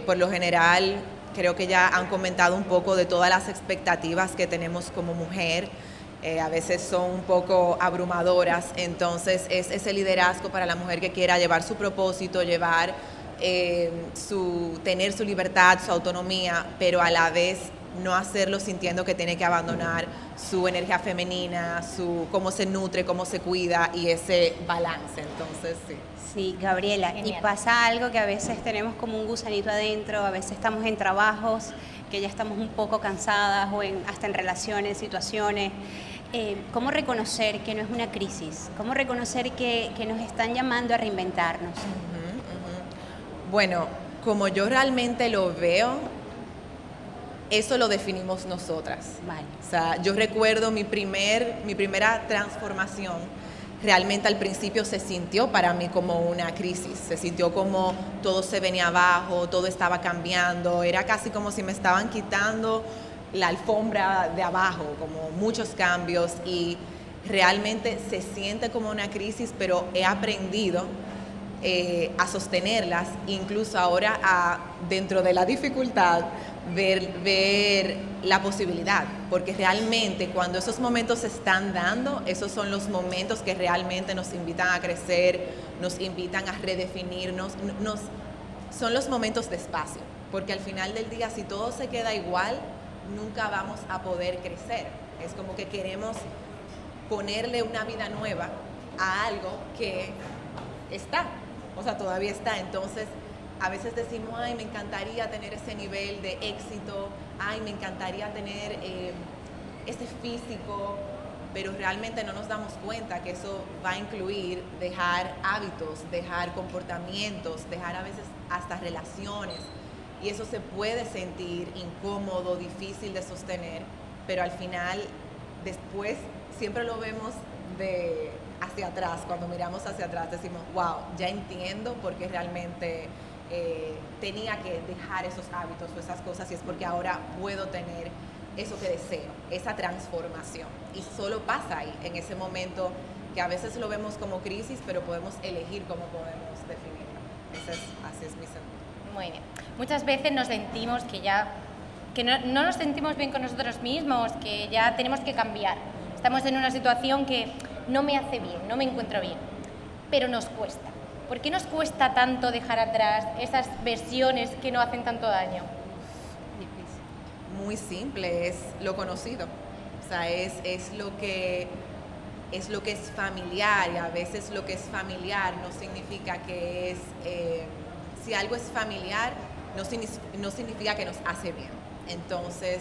Por lo general, creo que ya han comentado un poco de todas las expectativas que tenemos como mujer. A veces son un poco abrumadoras, entonces es ese liderazgo para la mujer que quiera llevar su propósito, tener su libertad, su autonomía, pero a la vez no hacerlo sintiendo que tiene que abandonar su energía femenina, cómo se nutre, cómo se cuida y ese balance. Entonces, sí. Sí, Gabriela, Genial. y pasa algo que a veces tenemos como un gusanito adentro, a veces estamos en trabajos que ya estamos un poco cansadas o hasta en relaciones, situaciones. ¿Cómo reconocer que no es una crisis? ¿Cómo reconocer que nos están llamando a reinventarnos? Bueno, como yo realmente lo veo, eso lo definimos nosotras. Vale. O sea, yo recuerdo mi primera transformación, realmente al principio se sintió para mí como una crisis, se sintió como todo se venía abajo, todo estaba cambiando, era casi como si me estaban quitando la alfombra de abajo, como muchos cambios y realmente se siente como una crisis, pero he aprendido a sostenerlas, incluso ahora dentro de la dificultad, ver la posibilidad, porque realmente cuando esos momentos se están dando, esos son los momentos que realmente nos invitan a crecer, nos invitan a redefinirnos, son los momentos de espacio, porque al final del día si todo se queda igual, nunca vamos a poder crecer. Es como que queremos ponerle una vida nueva a algo que está, o sea, todavía está. Entonces, a veces decimos, ay, me encantaría tener ese nivel de éxito, ay, me encantaría tener ese físico, pero realmente no nos damos cuenta que eso va a incluir dejar hábitos, dejar comportamientos, dejar a veces hasta relaciones, y eso se puede sentir incómodo, difícil de sostener, pero al final, después, siempre lo vemos hacia atrás. Cuando miramos hacia atrás decimos, wow, ya entiendo por qué realmente tenía que dejar esos hábitos o esas cosas, y es porque ahora puedo tener eso que deseo, esa transformación, y solo pasa ahí, en ese momento que a veces lo vemos como crisis, pero podemos elegir cómo podemos definirlo. Así es mi sentido. Muy bien. Muchas veces nos sentimos que no nos sentimos bien con nosotros mismos, que ya tenemos que cambiar. Estamos en una situación que no me hace bien, no me encuentro bien, pero nos cuesta. ¿Por qué nos cuesta tanto dejar atrás esas versiones que no hacen tanto daño? Muy simple, es lo conocido. O sea, es lo que es familiar, y a veces lo que es familiar no significa que es si algo es familiar, no significa que nos hace bien. Entonces,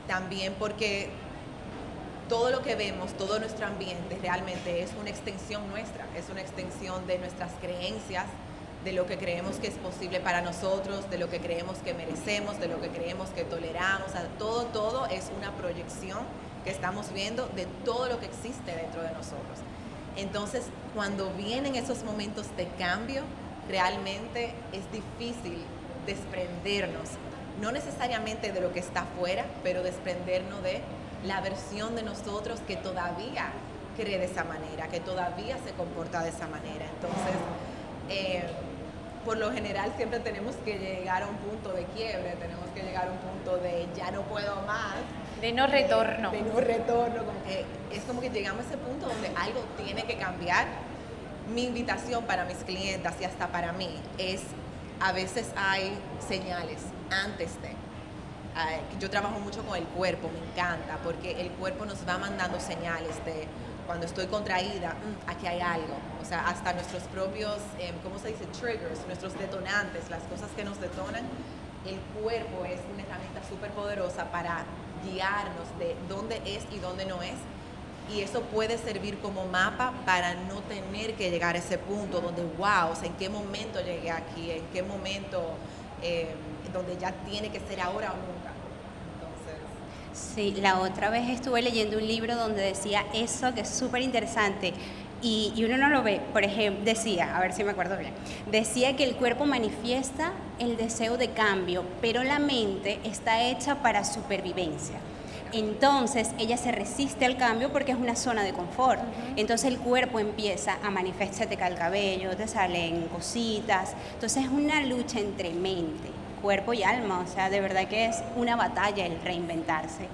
también porque todo lo que vemos, todo nuestro ambiente realmente es una extensión nuestra, es una extensión de nuestras creencias, de lo que creemos que es posible para nosotros, de lo que creemos que merecemos, de lo que creemos que toleramos. O sea, todo es una proyección que estamos viendo de todo lo que existe dentro de nosotros. Entonces, cuando vienen esos momentos de cambio, realmente es difícil desprendernos, no necesariamente de lo que está afuera, pero desprendernos de la versión de nosotros que todavía cree de esa manera, que todavía se comporta de esa manera. Entonces, por lo general siempre tenemos que llegar a un punto de quiebre, tenemos que llegar a un punto de ya no puedo más. De no retorno. De no retorno, como que es como que llegamos a ese punto donde algo tiene que cambiar. Mi invitación para mis clientas y hasta para mí es, a veces hay señales antes de. Yo trabajo mucho con el cuerpo, me encanta, porque el cuerpo nos va mandando señales de cuando estoy contraída, aquí hay algo. O sea, hasta nuestros propios, ¿cómo se dice? Triggers, nuestros detonantes, las cosas que nos detonan. El cuerpo es una herramienta súper poderosa para guiarnos de dónde es y dónde no es. Y eso puede servir como mapa para no tener que llegar a ese punto donde, wow, o sea, ¿en qué momento llegué aquí? ¿En qué momento donde ya tiene que ser ahora o nunca? Entonces, Sí, la otra vez estuve leyendo un libro donde decía eso, que es súper interesante. Y uno no lo ve, por ejemplo, decía, a ver si me acuerdo bien, decía que el cuerpo manifiesta el deseo de cambio, pero la mente está hecha para supervivencia. Entonces ella se resiste al cambio porque es una zona de confort. Entonces el cuerpo empieza a manifestarse, te cae el cabello, te salen cositas. Entonces es una lucha entre mente, cuerpo y alma. O sea, de verdad que es una batalla el reinventarse.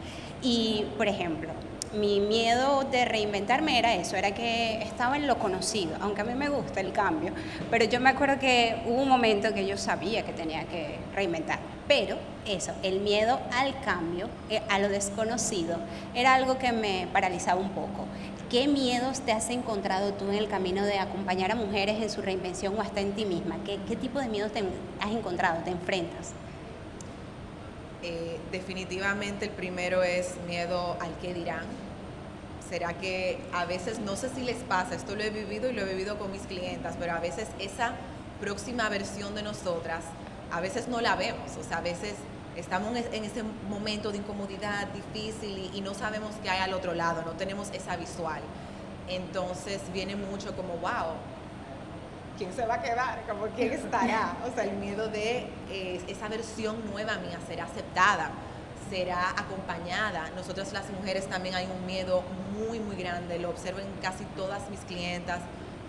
Y, por ejemplo, mi miedo de reinventarme era eso, era que estaba en lo conocido, aunque a mí me gusta el cambio, pero yo me acuerdo que hubo un momento que yo sabía que tenía que reinventarme, pero eso, el miedo al cambio, a lo desconocido, era algo que me paralizaba un poco. ¿Qué miedos te has encontrado tú en el camino de acompañar a mujeres en su reinvención o hasta en ti misma? ¿Qué tipo de miedos te has encontrado, te enfrentas? Definitivamente el primero es miedo al qué dirán. ¿Será que a veces, no sé si les pasa, esto lo he vivido y lo he vivido con mis clientas, pero a veces esa próxima versión de nosotras, a veces no la vemos, o sea, a veces estamos en ese momento de incomodidad difícil y no sabemos qué hay al otro lado, no tenemos esa visual. Entonces viene mucho como, wow, ¿quién se va a quedar? Como, ¿quién estará? O sea, el miedo de esa versión nueva mía será aceptada, será acompañada. Nosotras las mujeres también hay un miedo muy, muy grande, lo observo en casi todas mis clientas,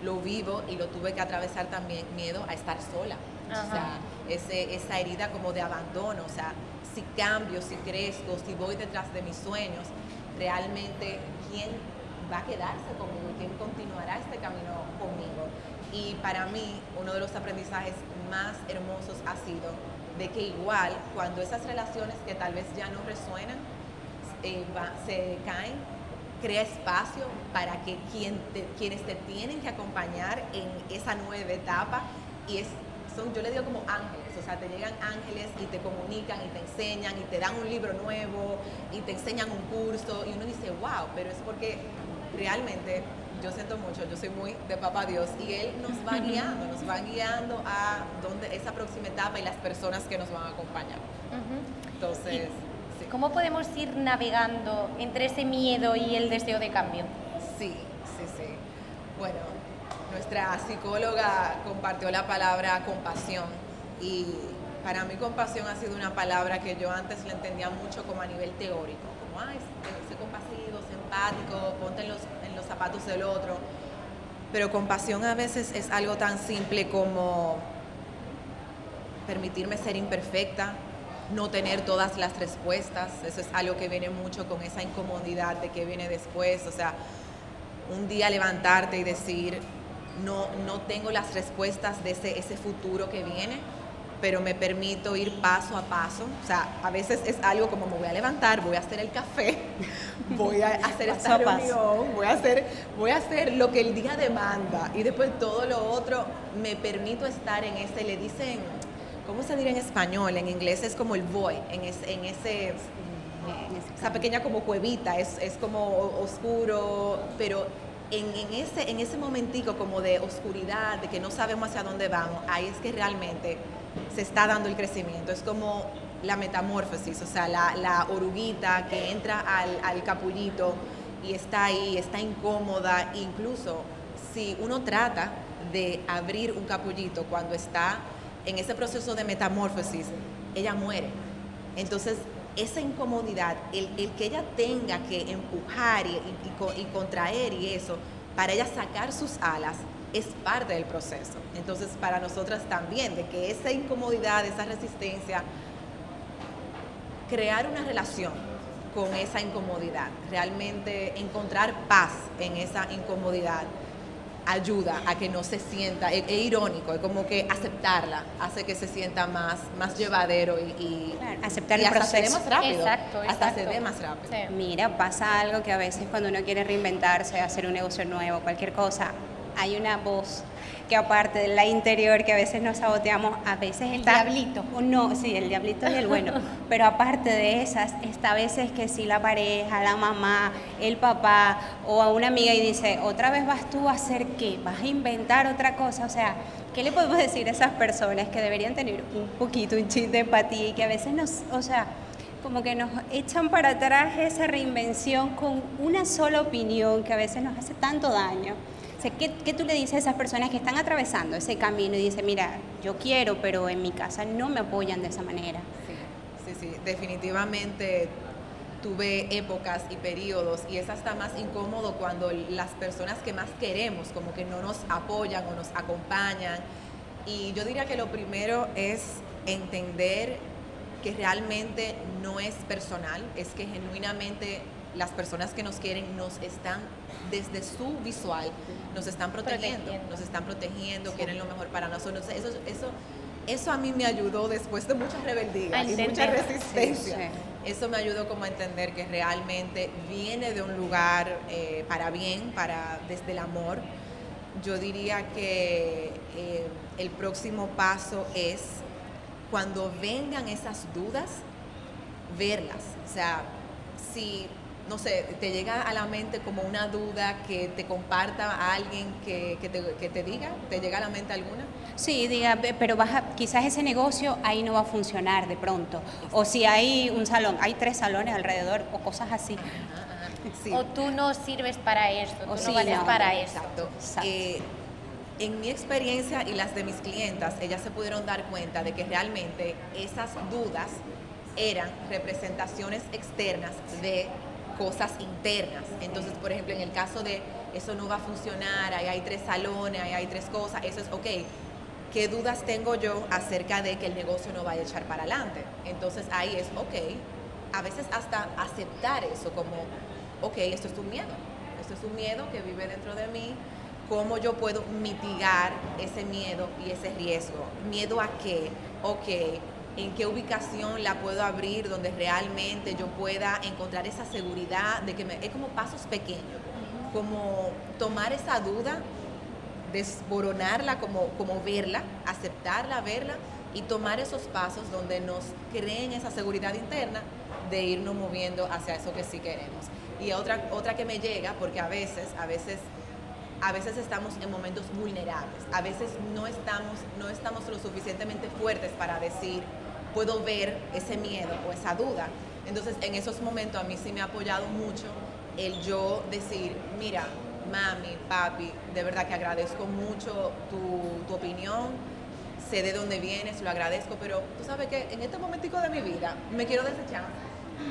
lo vivo y lo tuve que atravesar también, miedo a estar sola. Ajá. O sea, esa herida como de abandono, o sea, si cambio, si crezco, si voy detrás de mis sueños, realmente, ¿quién va a quedarse conmigo? ¿Quién continuará este camino conmigo? Y para mí, uno de los aprendizajes más hermosos ha sido de que igual, cuando esas relaciones que tal vez ya no resuenan, se caen, crea espacio para que quienes te tienen que acompañar en esa nueva etapa, y yo le digo como ángeles, o sea, te llegan ángeles y te comunican y te enseñan y te dan un libro nuevo y te enseñan un curso y uno dice, wow, pero es porque realmente yo siento mucho, yo soy muy de papá Dios y Él nos va guiando a esa próxima etapa y las personas que nos van a acompañar. Entonces, sí. ¿Cómo podemos ir navegando entre ese miedo y el deseo de cambio? Sí. Bueno, nuestra psicóloga compartió la palabra compasión y para mí compasión ha sido una palabra que yo antes la entendía mucho como a nivel teórico, como, sé compasivo, sé empático, ponte en los zapatos del otro, pero compasión a veces es algo tan simple como permitirme ser imperfecta, no tener todas las respuestas. Eso es algo que viene mucho con esa incomodidad de qué viene después, o sea, un día levantarte y decir, no tengo las respuestas de ese futuro que viene, pero me permito ir paso a paso. O sea, a veces es algo como me voy a levantar, voy a hacer el café, voy a hacer Paso esta a paso. reunión, voy a hacer lo que el día demanda y después todo lo otro me permito estar en ese, le dicen, ¿cómo se diría en español? En inglés es como el void, esa pequeña como cuevita, es como oscuro, pero en ese momentico como de oscuridad, de que no sabemos hacia dónde vamos, ahí es que realmente se está dando el crecimiento. Es como la metamorfosis, o sea, la oruguita que entra al capullito y está ahí, está incómoda. Incluso si uno trata de abrir un capullito cuando está en ese proceso de metamorfosis, ella muere. Entonces, esa incomodidad, el que ella tenga que empujar y contraer y eso, para ella sacar sus alas, es parte del proceso. Entonces, para nosotras también, de que esa incomodidad, esa resistencia, crear una relación con esa incomodidad, realmente encontrar paz en esa incomodidad, ayuda a que no se sienta, es irónico, es como que aceptarla hace que se sienta más llevadero y Claro, aceptar y el hasta se dé proceso. más rápido. Exacto, Hasta se exacto. dé más rápido. Sí. Mira, pasa algo que a veces cuando uno quiere reinventarse, hacer un negocio nuevo, cualquier cosa, hay una voz que aparte de la interior que a veces nos saboteamos, a veces El está... diablito. No, sí, el diablito es el bueno, pero aparte de esas, está a veces que sí la pareja, la mamá, el papá o a una amiga y dice, otra vez vas tú a hacer qué, vas a inventar otra cosa, o sea, ¿qué le podemos decir a esas personas que deberían tener un chin de empatía y que a veces o sea, como que nos echan para atrás esa reinvención con una sola opinión que a veces nos hace tanto daño? O sea, ¿qué tú le dices a esas personas que están atravesando ese camino y dicen, mira, yo quiero, pero en mi casa no me apoyan de esa manera? Sí, definitivamente tuve épocas y periodos y es hasta más incómodo cuando las personas que más queremos como que no nos apoyan o nos acompañan. Y yo diría que lo primero es entender que realmente no es personal, es que genuinamente las personas que nos quieren nos están, desde su visual, nos están protegiendo, quieren lo mejor para nosotros. Eso a mí me ayudó después de mucha rebeldía A y mucha entender. resistencia. Sí, Eso me ayudó como a entender que realmente viene de un lugar para bien, desde el amor. Yo diría que el próximo paso es cuando vengan esas dudas, verlas. O sea, si, no sé, te llega a la mente como una duda que te comparta a alguien que te diga, ¿te llega a la mente alguna? sí, diga, pero quizás ese negocio ahí no va a funcionar de pronto. O si hay un salón, hay 3 salones alrededor o cosas así. Sí. O tú no sirves para esto, tú O no sí, vales no, para esto. Exacto. Exacto. En mi experiencia y las de mis clientas, ellas se pudieron dar cuenta de que realmente esas dudas eran representaciones externas de cosas internas. Entonces, por ejemplo, en el caso de eso no va a funcionar, ahí hay 3 salones, ahí hay 3 cosas, eso es ok. ¿Qué dudas tengo yo acerca de que el negocio no vaya a echar para adelante? Entonces ahí es ok. A veces hasta aceptar eso como, ok, esto es un miedo que vive dentro de mí. ¿Cómo yo puedo mitigar ese miedo y ese riesgo? ¿Miedo a qué? Ok, ¿en qué ubicación la puedo abrir donde realmente yo pueda encontrar esa seguridad de que es como pasos pequeños, como tomar esa duda, desboronarla, como verla, aceptarla, verla y tomar esos pasos donde nos creen esa seguridad interna de irnos moviendo hacia eso que sí queremos. Y otra que me llega, porque a veces estamos en momentos vulnerables, a veces no estamos lo suficientemente fuertes para decir, puedo ver ese miedo o esa duda. Entonces, en esos momentos a mí sí me ha apoyado mucho el yo decir, mira, mami, papi, de verdad que agradezco mucho tu opinión, sé de dónde vienes, lo agradezco, pero tú sabes que en este momentico de mi vida me quiero desechar.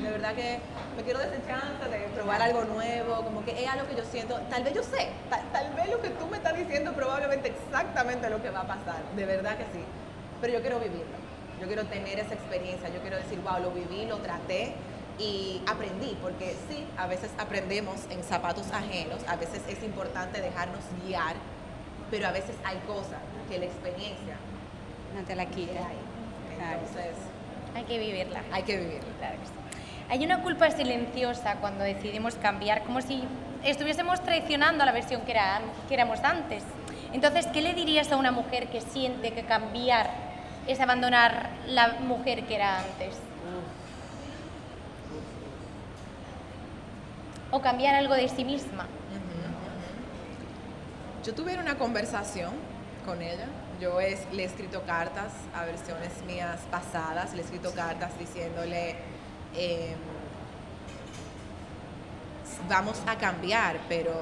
De verdad que me quiero desechar de probar algo nuevo, como que es algo que yo siento, tal vez yo sé, tal vez lo que tú me estás diciendo probablemente exactamente lo que va a pasar, de verdad que sí, pero yo quiero vivirlo, yo quiero tener esa experiencia, yo quiero decir, wow, lo viví, lo traté y aprendí, porque sí, a veces aprendemos en zapatos ajenos, a veces es importante dejarnos guiar, pero a veces hay cosas que la experiencia No te la quita. queda ahí. Claro. Entonces, Hay que vivirla. hay que vivirlo. Claro que sí. Hay una culpa silenciosa cuando decidimos cambiar, como si estuviésemos traicionando a la versión que éramos antes. Entonces, ¿qué le dirías a una mujer que siente que cambiar es abandonar la mujer que era antes? O cambiar algo de sí misma. Yo tuve una conversación con ella. Yo le he escrito cartas a versiones mías pasadas, le he escrito cartas diciéndole, vamos a cambiar, pero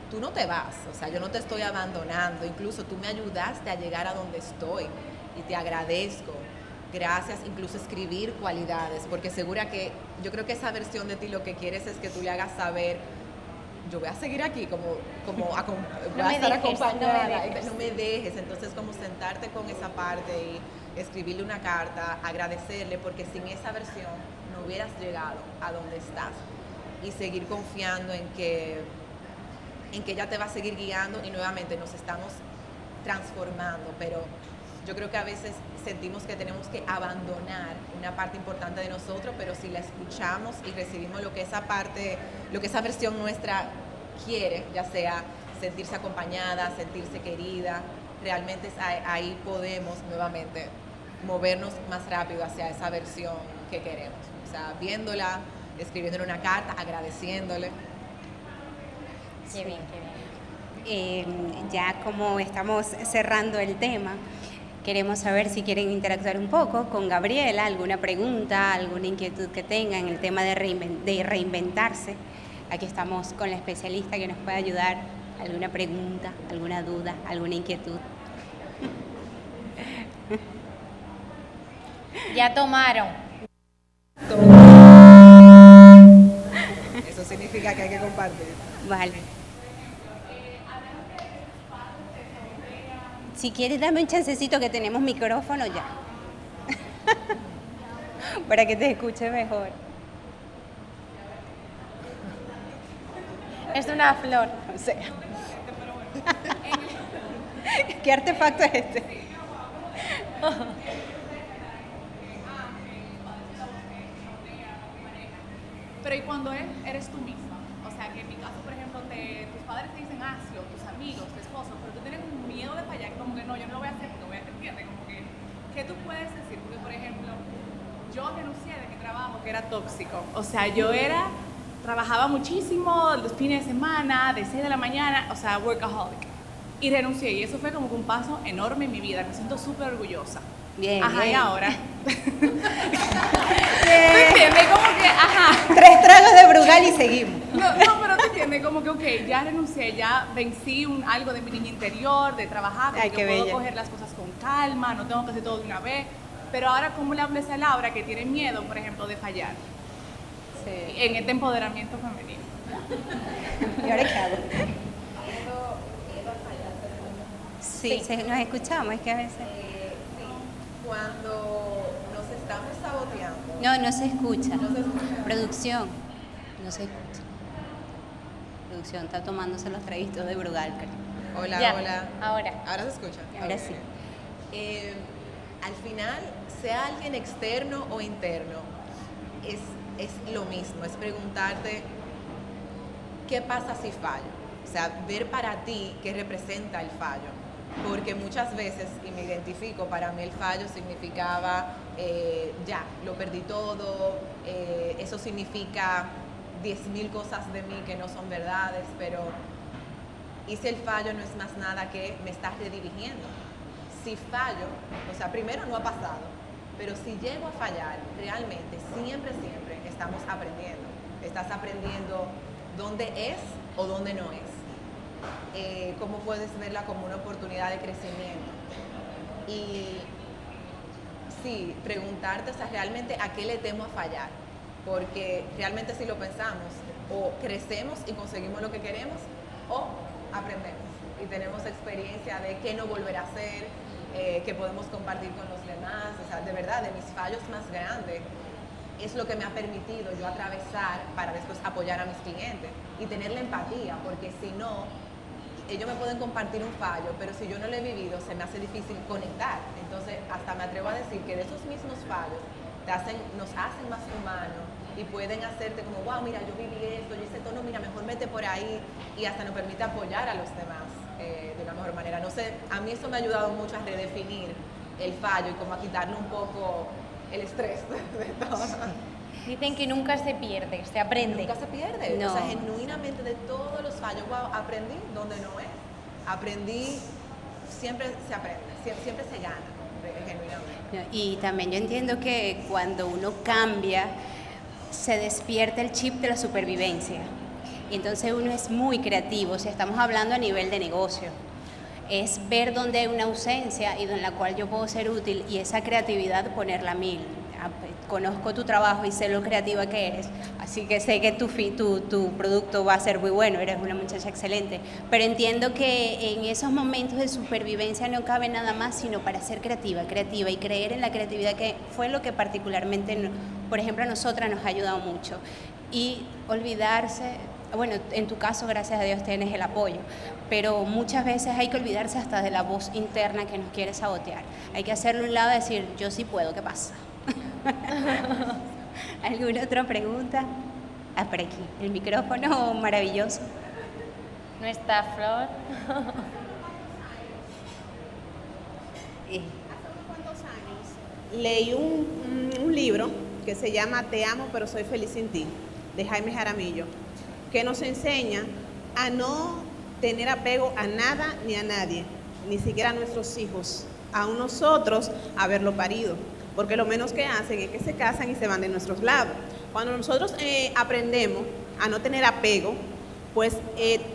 tú no te vas, o sea, yo no te estoy abandonando, incluso tú me ayudaste a llegar a donde estoy y te agradezco. Gracias, incluso escribir cualidades, porque segura que yo creo que esa versión de ti lo que quieres es que tú le hagas saber, yo voy a seguir aquí, voy a estar acompañada, no me dejes. Entonces, como sentarte con esa parte y escribirle una carta, agradecerle, porque sin esa versión no hubieras llegado a donde estás, y seguir confiando en que ella te va a seguir guiando, y nuevamente nos estamos transformando, pero yo creo que a veces sentimos que tenemos que abandonar una parte importante de nosotros, pero si la escuchamos y recibimos lo que esa versión nuestra quiere, ya sea sentirse acompañada, sentirse querida, realmente ahí podemos nuevamente movernos más rápido hacia esa versión que queremos. O sea, viéndola, escribiéndole una carta, agradeciéndole. Qué bien, qué bien. Ya como estamos cerrando el tema, queremos saber si quieren interactuar un poco con Gabriela, alguna pregunta, alguna inquietud que tengan en el tema de reinventarse. Aquí estamos con la especialista que nos puede ayudar. ¿Alguna pregunta, alguna duda, alguna inquietud? Ya tomaron. Eso significa que hay que compartir. Vale. Si quieres, dame un chancecito que tenemos micrófono ya. Para que te escuche mejor. Es una flor. O sea. ¿Qué artefacto es este? Pero ¿y cuando eres tú misma? O sea, que en mi caso, por ejemplo, tus padres te dicen hazlo, tus amigos, tu esposo, pero tú tienes un miedo de fallar, como que no, yo no lo voy a hacer porque voy a ¿entiendes? Como que, ¿qué tú puedes decir? Porque, por ejemplo, yo renuncié de mi trabajo que era tóxico. O sea, trabajaba muchísimo los fines de semana, de 6 de la mañana, o sea, workaholic. Y renuncié, y eso fue como que un paso enorme en mi vida, me siento súper orgullosa. Bien, Ajá, bien. y ahora. ¿Tú entiendes? Como que, ajá. 3 tragos de Brugal y seguimos. No, pero tú entiendes, como que, ok, ya renuncié, ya vencí algo de mi niña interior, de trabajar, Ay, que qué puedo bella. coger las cosas con calma, no tengo que hacer todo de una vez. Pero ahora, ¿cómo le hables a Laura que tiene miedo, por ejemplo, de fallar? Sí. En este empoderamiento femenino. ¿Y ahora qué hago? Sí, nos escuchamos, es que a veces... Cuando nos estamos saboteando, No se escucha. no se escucha. Producción, no se escucha. Producción está tomándose los traguitos de Brugal, creo. Hola, Ya, hola. ahora. ¿Ahora se escucha? Ahora Ok. sí. Al final, sea alguien externo o interno, es lo mismo, es preguntarte qué pasa si fallo. O sea, ver para ti qué representa el fallo. Porque muchas veces, y me identifico, para mí el fallo significaba, ya, lo perdí todo, eso significa 10.000 cosas de mí que no son verdades, pero ¿y si el fallo no es más nada que me estás redirigiendo? Si fallo, o sea, primero no ha pasado, pero si llego a fallar, realmente, siempre estamos aprendiendo. Estás aprendiendo dónde es o dónde no es. Cómo puedes verla como una oportunidad de crecimiento. Y sí, preguntarte, o sea, realmente a qué le temo a fallar. Porque realmente si lo pensamos, o crecemos y conseguimos lo que queremos, o aprendemos y tenemos experiencia de qué no volver a hacer, que podemos compartir con los demás. O sea, de verdad, de mis fallos más grandes, es lo que me ha permitido yo atravesar para después apoyar a mis clientes y tener la empatía, porque si no, ellos me pueden compartir un fallo, pero si yo no lo he vivido, se me hace difícil conectar. Entonces, hasta me atrevo a decir que de esos mismos fallos nos hacen más humanos y pueden hacerte como, wow, mira, yo viví esto, yo hice esto, no, mira, mejor vete por ahí, y hasta nos permite apoyar a los demás de una mejor manera. No sé, a mí eso me ha ayudado mucho a redefinir el fallo y como a quitarle un poco el estrés de todo. Dicen que nunca se pierde, se aprende. Nunca se pierde. No. O sea, genuinamente de todos los fallos, wow, aprendí donde no es. Aprendí, siempre se aprende, siempre se gana, genuinamente. Y también yo entiendo que cuando uno cambia, se despierta el chip de la supervivencia. Y entonces uno es muy creativo, o sea, estamos hablando a nivel de negocio. Es ver dónde hay una ausencia y en la cual yo puedo ser útil y esa creatividad ponerla a 1000. Conozco tu trabajo y sé lo creativa que eres, así que sé que tu producto va a ser muy bueno, eres una muchacha excelente, pero entiendo que en esos momentos de supervivencia no cabe nada más sino para ser creativa y creer en la creatividad, que fue lo que particularmente, por ejemplo, a nosotras nos ha ayudado mucho. Y olvidarse, bueno, en tu caso, gracias a Dios, tienes el apoyo, pero muchas veces hay que olvidarse hasta de la voz interna que nos quiere sabotear. Hay que hacerlo a un lado y decir, yo sí puedo, ¿qué pasa? ¿Alguna otra pregunta? Ah, por aquí, el micrófono maravilloso. ¿No está Flor? Leí un libro que se llama Te amo pero soy feliz sin ti, de Jaime Jaramillo, que nos enseña a no tener apego a nada ni a nadie, ni siquiera a nuestros hijos, aún nosotros haberlo parido, porque lo menos que hacen es que se casan y se van de nuestros lados. Cuando nosotros aprendemos a no tener apego, pues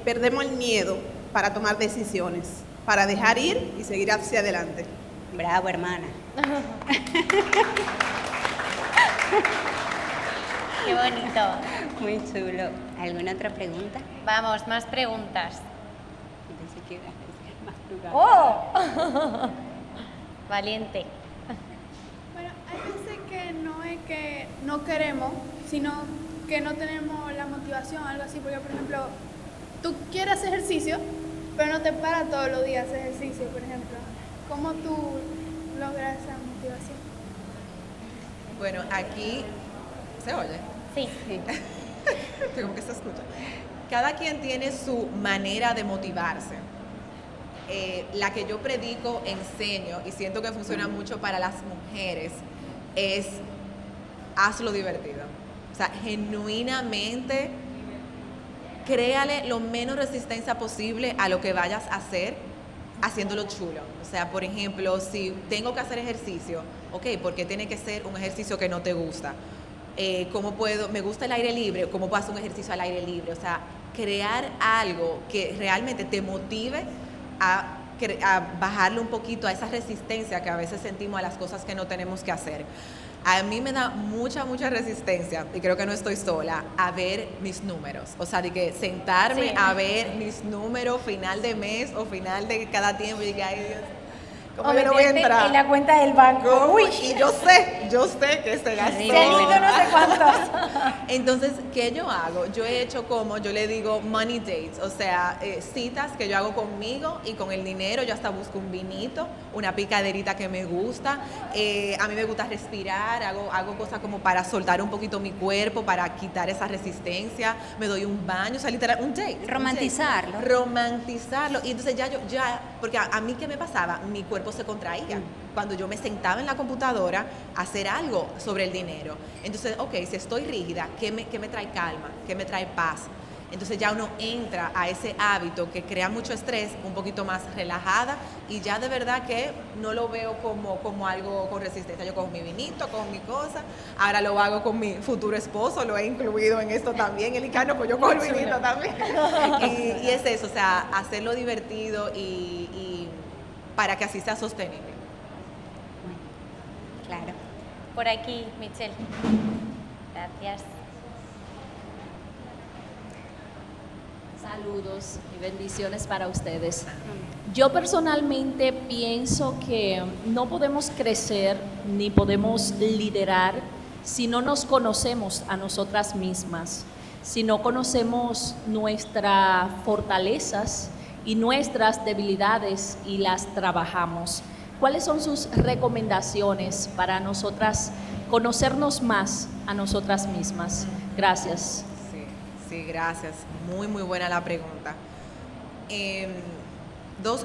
perdemos el miedo para tomar decisiones, para dejar ir y seguir hacia adelante. Bravo, hermana. Qué bonito. Muy chulo. ¿Alguna otra pregunta? Vamos, más preguntas. Pensé que ibas a decir más lugar. ¡Oh! Valiente. Bueno, hay veces que no es que no queremos, sino que no tenemos la motivación, algo así, porque por ejemplo, tú quieres hacer ejercicio, pero no te paras todos los días a hacer ejercicio, por ejemplo. ¿Cómo tú logras esa motivación? Bueno, aquí se oye. Sí. Como que se escucha. Cada quien tiene su manera de motivarse. La que yo predico, enseño y siento que funciona mucho para las mujeres es hazlo divertido. O sea, genuinamente créale lo menos resistencia posible a lo que vayas a hacer, haciéndolo chulo. O sea, por ejemplo, si tengo que hacer ejercicio, ok, ¿por qué tiene que ser un ejercicio que no te gusta? ¿Cómo puedo? Me gusta el aire libre, ¿cómo puedo hacer un ejercicio al aire libre? O sea, crear algo que realmente te motive a bajarle un poquito a esa resistencia que a veces sentimos a las cosas que no tenemos que hacer. A mí me da mucha resistencia, y creo que no estoy sola, a ver mis números. O sea, de que sentarme a ver mis números final de mes o final de cada tiempo y diga, ay Dios, ¿cómo yo no voy a entrar? En la cuenta del banco. Uy, y yo sé que se gastó. Se han ido no sé cuántos. Entonces, ¿qué yo hago? Yo he hecho como, yo le digo money dates, o sea, citas que yo hago conmigo y con el dinero. Yo hasta busco un vinito, una picaderita que me gusta. A mí me gusta respirar, hago cosas como para soltar un poquito mi cuerpo, para quitar esa resistencia. Me doy un baño, o sea, literal, un date. Romantizarlo. Romantizarlo. Y entonces porque a mí, ¿qué me pasaba? Mi cuerpo se contraía cuando yo me sentaba en la computadora a hacer algo sobre el dinero. Entonces, ok, si estoy rígida, ¿qué me trae calma? ¿Qué me trae paz? Entonces ya uno entra a ese hábito que crea mucho estrés, un poquito más relajada, y ya de verdad que no lo veo como algo con resistencia. Yo cojo mi vinito, cojo mi cosa, ahora lo hago con mi futuro esposo, lo he incluido en esto también, el icano, pues yo cojo el vinito también. Y es eso, o sea, hacerlo divertido y para que así sea sostenible. Claro. Por aquí, Michelle. Gracias. Saludos y bendiciones para ustedes. Yo personalmente pienso que no podemos crecer ni podemos liderar si no nos conocemos a nosotras mismas, si no conocemos nuestras fortalezas y nuestras debilidades y las trabajamos. ¿Cuáles son sus recomendaciones para nosotras conocernos más a nosotras mismas? Gracias. Sí, gracias. Muy buena la pregunta.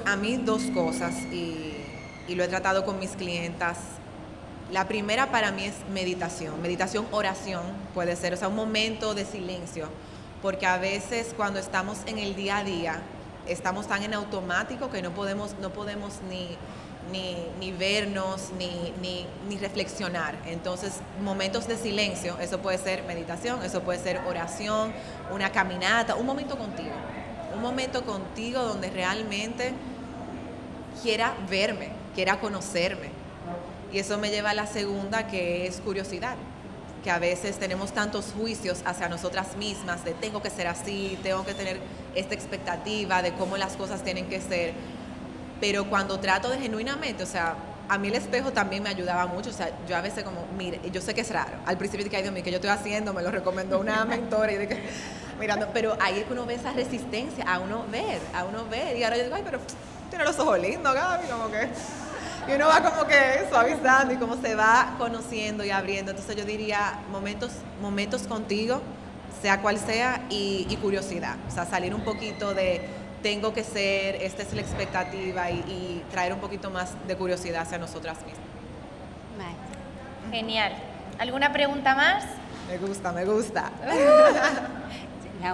A mí dos cosas, y lo he tratado con mis clientas. La primera para mí es meditación, oración puede ser, o sea, un momento de silencio, porque a veces cuando estamos en el día a día, estamos tan en automático que no podemos ni vernos, ni reflexionar. Entonces, momentos de silencio, eso puede ser meditación, eso puede ser oración, una caminata, un momento contigo donde realmente quiera verme, quiera conocerme. Y eso me lleva a la segunda, que es curiosidad, que a veces tenemos tantos juicios hacia nosotras mismas, de tengo que ser así, tengo que tener esta expectativa de cómo las cosas tienen que ser, pero cuando trato de genuinamente, o sea, a mí el espejo también me ayudaba mucho, o sea, yo a veces como, mire, yo sé que es raro, al principio dije, ay Dios mío, que yo estoy haciendo, me lo recomendó una mentora, y de que, mirando, pero ahí es que uno ve esa resistencia a uno ver, y ahora yo digo, ay, pero tiene los ojos lindos, Gaby, como que... Y uno va como que suavizando y como se va conociendo y abriendo. Entonces yo diría momentos contigo, sea cual sea, y curiosidad. O sea, salir un poquito de tengo que ser, esta es la expectativa, y traer un poquito más de curiosidad hacia nosotras mismas. Genial. ¿Alguna pregunta más? Me gusta.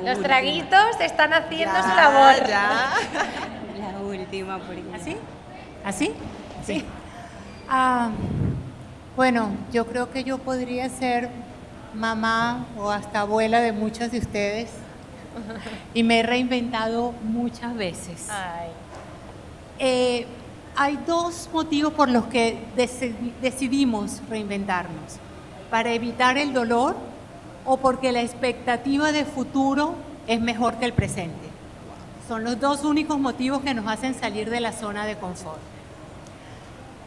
Los traguitos están haciendo su labor. La última. ¿Así? Sí. Bueno, yo creo que yo podría ser mamá o hasta abuela de muchos de ustedes y me he reinventado muchas veces. Hay dos motivos por los que decidimos reinventarnos: para evitar el dolor o porque la expectativa de futuro es mejor que el presente. Son los dos únicos motivos que nos hacen salir de la zona de confort.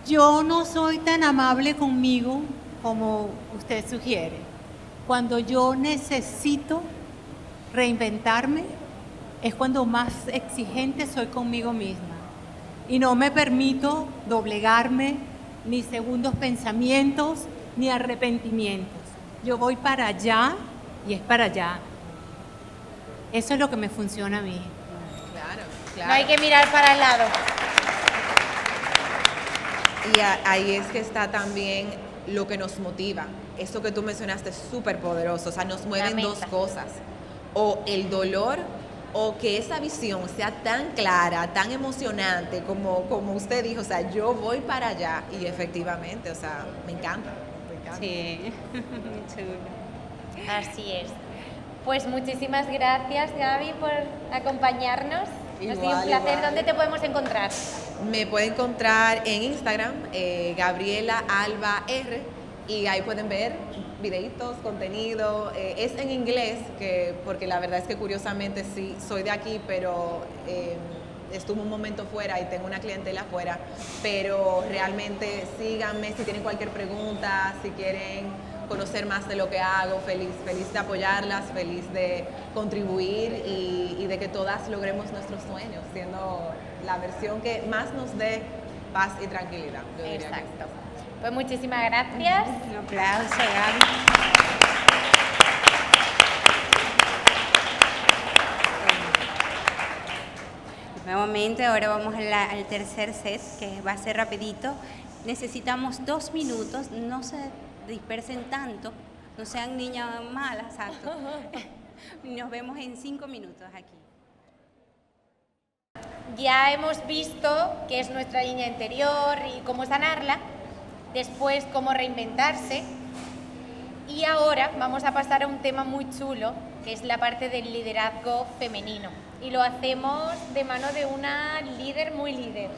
Yo no soy tan amable conmigo como usted sugiere. Cuando yo necesito reinventarme es cuando más exigente soy conmigo misma y no me permito doblegarme, ni segundos pensamientos, ni arrepentimientos. Yo voy para allá y es para allá. Eso es lo que me funciona a mí. Claro. No hay que mirar para el lado. Y ahí es que está también lo que nos motiva. Eso que tú mencionaste es súper poderoso. O sea, nos mueven dos cosas. O el dolor, o que esa visión sea tan clara, tan emocionante, como usted dijo. O sea, yo voy para allá. Y efectivamente, o sea, me encanta. Sí, muy chulo. Así es. Pues muchísimas gracias, Gaby, por acompañarnos. Ha sido un placer. ¿Dónde te podemos encontrar? Me pueden encontrar en Instagram, Gabriela Alba R, y ahí pueden ver videitos, contenido. Es en inglés, porque la verdad es que curiosamente sí, soy de aquí, pero estuve un momento fuera y tengo una clientela afuera, pero realmente síganme si tienen cualquier pregunta, si quieren conocer más de lo que hago, feliz de apoyarlas, feliz de contribuir y de que todas logremos nuestros sueños, siendo la versión que más nos dé paz y tranquilidad. Yo diría. Exacto. Pues muchísimas gracias. Un aplauso, Gaby. Nuevamente, ahora vamos al tercer set, que va a ser rapidito. Necesitamos 2 minutos, no se dispersen tanto, no sean niñas malas, exacto. Nos vemos en 5 minutos aquí. Ya hemos visto qué es nuestra línea interior y cómo sanarla, después cómo reinventarse, y ahora vamos a pasar a un tema muy chulo, que es la parte del liderazgo femenino, y lo hacemos de mano de una líder muy líder.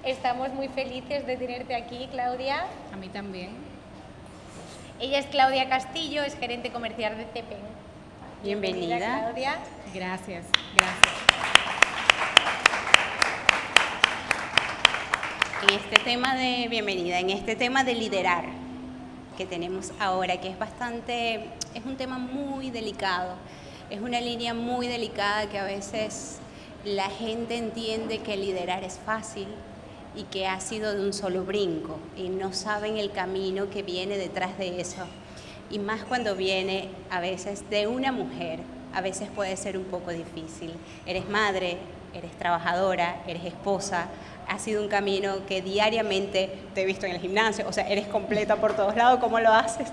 Estamos muy felices de tenerte aquí, Claudia. A mí también. Ella es Claudia Castillo, es gerente comercial de CEPEN. Bienvenida, Claudia. Gracias. En este tema de liderar que tenemos ahora, que es un tema muy delicado, Es una línea muy delicada que a veces la gente entiende que liderar es fácil y que ha sido de un solo brinco y no saben el camino que viene detrás de eso. Y más cuando viene a veces de una mujer, a veces puede ser un poco difícil. Eres madre, eres trabajadora, eres esposa, ha sido un camino que diariamente te he visto en el gimnasio, o sea, eres completa por todos lados, ¿cómo lo haces?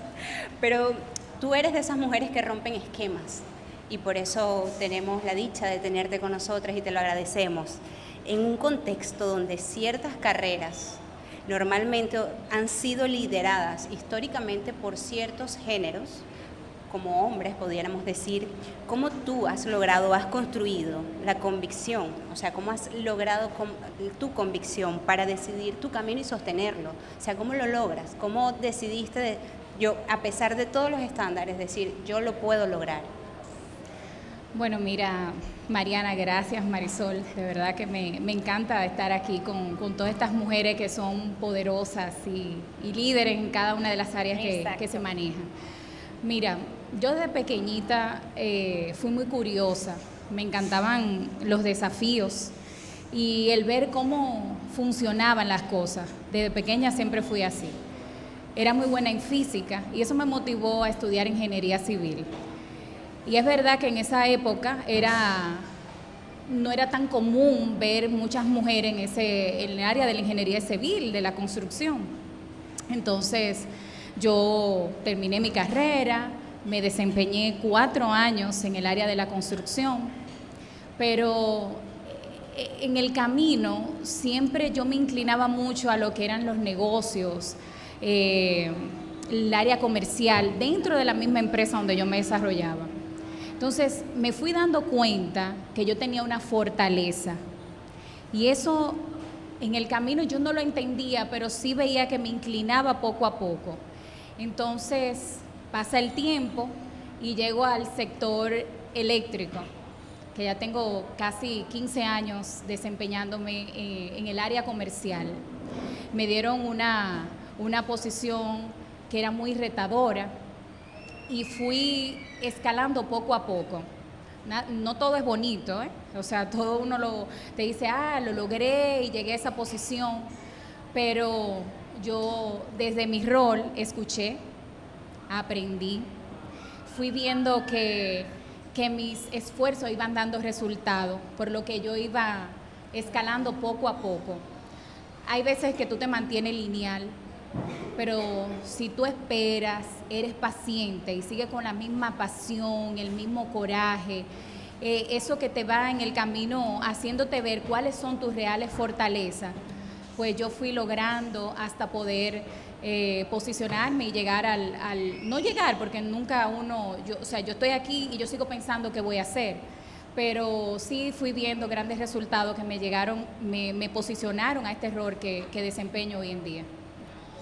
Pero tú eres de esas mujeres que rompen esquemas y por eso tenemos la dicha de tenerte con nosotras y te lo agradecemos. En un contexto donde ciertas carreras normalmente han sido lideradas históricamente por ciertos géneros, como hombres, pudiéramos decir, ¿cómo tú has logrado, has construido la convicción? O sea, ¿cómo has logrado tu convicción para decidir tu camino y sostenerlo? O sea, ¿cómo lo logras? ¿Cómo decidiste, yo, a pesar de todos los estándares, decir, yo lo puedo lograr? Bueno, mira, Mariana, gracias, Marisol. De verdad que me encanta estar aquí con todas estas mujeres que son poderosas y líderes en cada una de las áreas que se manejan. Mira, yo desde pequeñita fui muy curiosa, me encantaban los desafíos y el ver cómo funcionaban las cosas. Desde pequeña siempre fui así. Era muy buena en física y eso me motivó a estudiar ingeniería civil. Y es verdad que en esa época no era tan común ver muchas mujeres en el área de la ingeniería civil, de la construcción. Entonces, yo terminé mi carrera, me desempeñé 4 años en el área de la construcción, pero en el camino siempre yo me inclinaba mucho a lo que eran los negocios, el área comercial, dentro de la misma empresa donde yo me desarrollaba. Entonces me fui dando cuenta que yo tenía una fortaleza y eso en el camino yo no lo entendía, pero sí veía que me inclinaba poco a poco. Entonces pasa el tiempo y llego al sector eléctrico, que ya tengo casi 15 años desempeñándome en el área comercial. Me dieron una posición que era muy retadora y fui escalando poco a poco. No todo es bonito, ¿eh? O sea, todo uno te dice, lo logré y llegué a esa posición, pero yo desde mi rol escuché, aprendí, fui viendo que mis esfuerzos iban dando resultados, por lo que yo iba escalando poco a poco. Hay veces que tú te mantienes lineal, pero si tú esperas, eres paciente y sigues con la misma pasión, el mismo coraje, eso que te va en el camino haciéndote ver cuáles son tus reales fortalezas, pues yo fui logrando hasta poder posicionarme y llegar no llegar, porque nunca yo estoy aquí y yo sigo pensando qué voy a hacer, pero sí fui viendo grandes resultados que me posicionaron a este rol que desempeño hoy en día.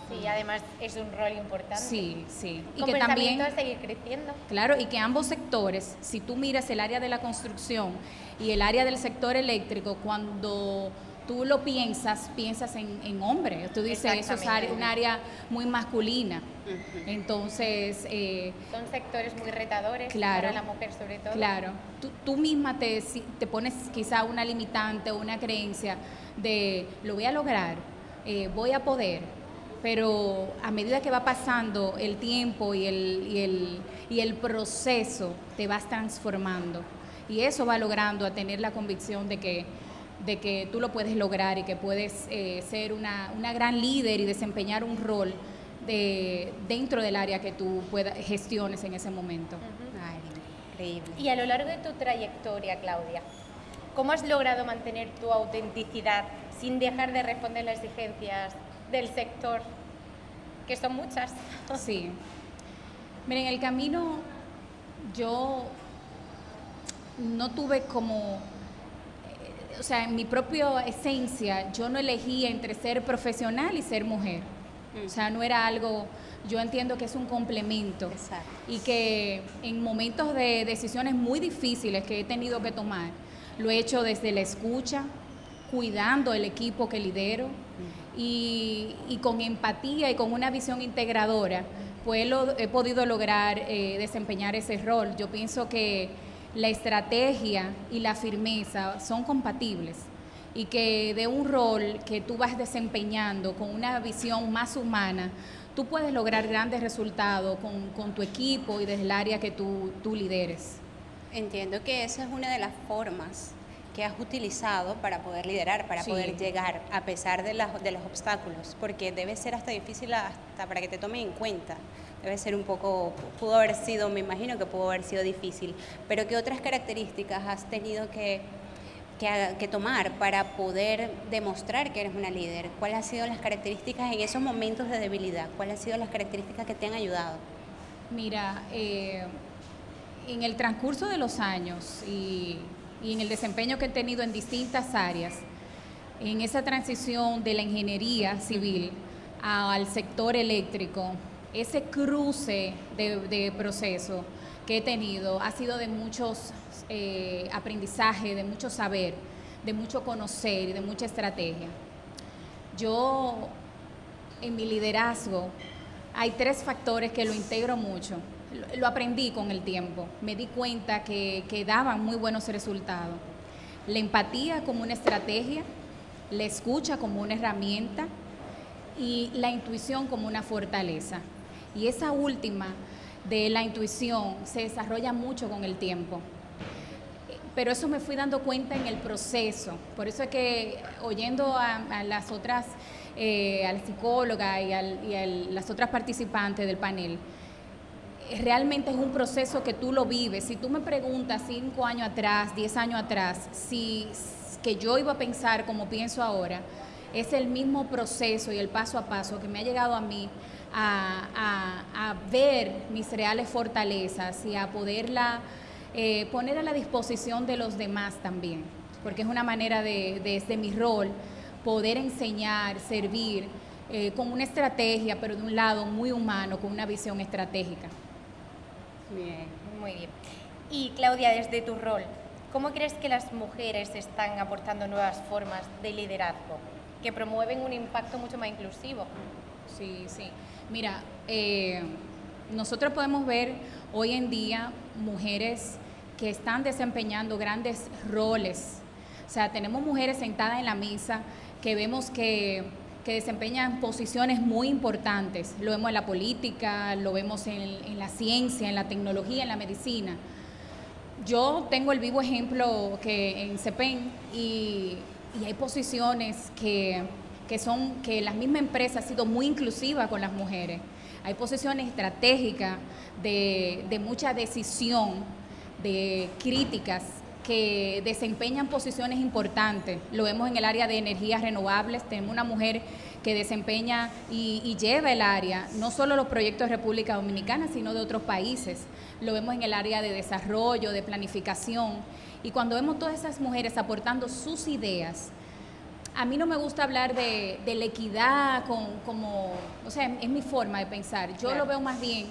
Sí, además es un rol importante. Sí, sí. Y que también a seguir creciendo. Claro, y que ambos sectores, si tú miras el área de la construcción y el área del sector eléctrico, cuando tú lo piensas en hombre. Tú dices, eso es un área muy masculina. Entonces... son sectores muy retadores, claro, para la mujer sobre todo. Claro. Tú misma te pones quizá una limitante o una creencia de lo voy a lograr, voy a poder. Pero a medida que va pasando el tiempo y el proceso, te vas transformando. Y eso va logrando a tener la convicción de que tú lo puedes lograr y que puedes ser una gran líder y desempeñar un rol dentro del área que tú gestiones en ese momento. Ay, increíble. Y a lo largo de tu trayectoria, Claudia, ¿cómo has logrado mantener tu autenticidad sin dejar de responder las exigencias del sector, que son muchas? Sí. Miren, en el camino yo no tuve en mi propia esencia, yo no elegí entre ser profesional y ser mujer. O sea, no era algo, yo entiendo que es un complemento. Exacto. Y que en momentos de decisiones muy difíciles que he tenido que tomar, lo he hecho desde la escucha, cuidando el equipo que lidero y con empatía y con una visión integradora, pues he podido lograr desempeñar ese rol. Yo pienso que la estrategia y la firmeza son compatibles y que de un rol que tú vas desempeñando con una visión más humana, tú puedes lograr grandes resultados con tu equipo y desde el área que tú lideres. Entiendo que esa es una de las formas que has utilizado para poder liderar, para Sí. poder llegar a pesar de los obstáculos, porque debe ser hasta difícil hasta para que te tomen en cuenta. Debe ser un poco, pudo haber sido, me imagino que pudo haber sido difícil, pero ¿qué otras características has tenido que tomar para poder demostrar que eres una líder? ¿Cuáles han sido las características en esos momentos de debilidad? ¿Cuáles han sido las características que te han ayudado? Mira, en el transcurso de los años y en el desempeño que he tenido en distintas áreas, en esa transición de la ingeniería civil al sector eléctrico, ese cruce de proceso que he tenido ha sido de muchos aprendizaje, de mucho saber, de mucho conocer y de mucha estrategia. Yo, en mi liderazgo, hay 3 factores que lo integro mucho. Lo aprendí con el tiempo. Me di cuenta que daban muy buenos resultados. La empatía como una estrategia, la escucha como una herramienta y la intuición como una fortaleza. Y esa última de la intuición se desarrolla mucho con el tiempo. Pero eso me fui dando cuenta en el proceso. Por eso es que oyendo a las otras, a la psicóloga y a las otras participantes del panel, realmente es un proceso que tú lo vives. Si tú me preguntas 5 años atrás, 10 años atrás, que yo iba a pensar como pienso ahora, es el mismo proceso y el paso a paso que me ha llegado a mí a ver mis reales fortalezas y a poderla poner a la disposición de los demás también, porque es una manera desde mi rol, poder enseñar, servir con una estrategia, pero de un lado muy humano, con una visión estratégica. Bien. Muy bien. Y Claudia, desde tu rol, ¿cómo crees que las mujeres están aportando nuevas formas de liderazgo que promueven un impacto mucho más inclusivo? Sí. Mira, nosotros podemos ver hoy en día mujeres que están desempeñando grandes roles. O sea, tenemos mujeres sentadas en la mesa que vemos que desempeñan posiciones muy importantes. Lo vemos en la política, lo vemos en la ciencia, en la tecnología, en la medicina. Yo tengo el vivo ejemplo que en CEPEN y hay posiciones que la misma empresa ha sido muy inclusiva con las mujeres. Hay posiciones estratégicas de mucha decisión, de críticas, que desempeñan posiciones importantes. Lo vemos en el área de energías renovables. Tenemos una mujer que desempeña y lleva el área, no solo los proyectos de República Dominicana, sino de otros países. Lo vemos en el área de desarrollo, de planificación. Y cuando vemos todas esas mujeres aportando sus ideas, a mí no me gusta hablar de la equidad o sea, es mi forma de pensar. Yo Claro. lo veo más bien,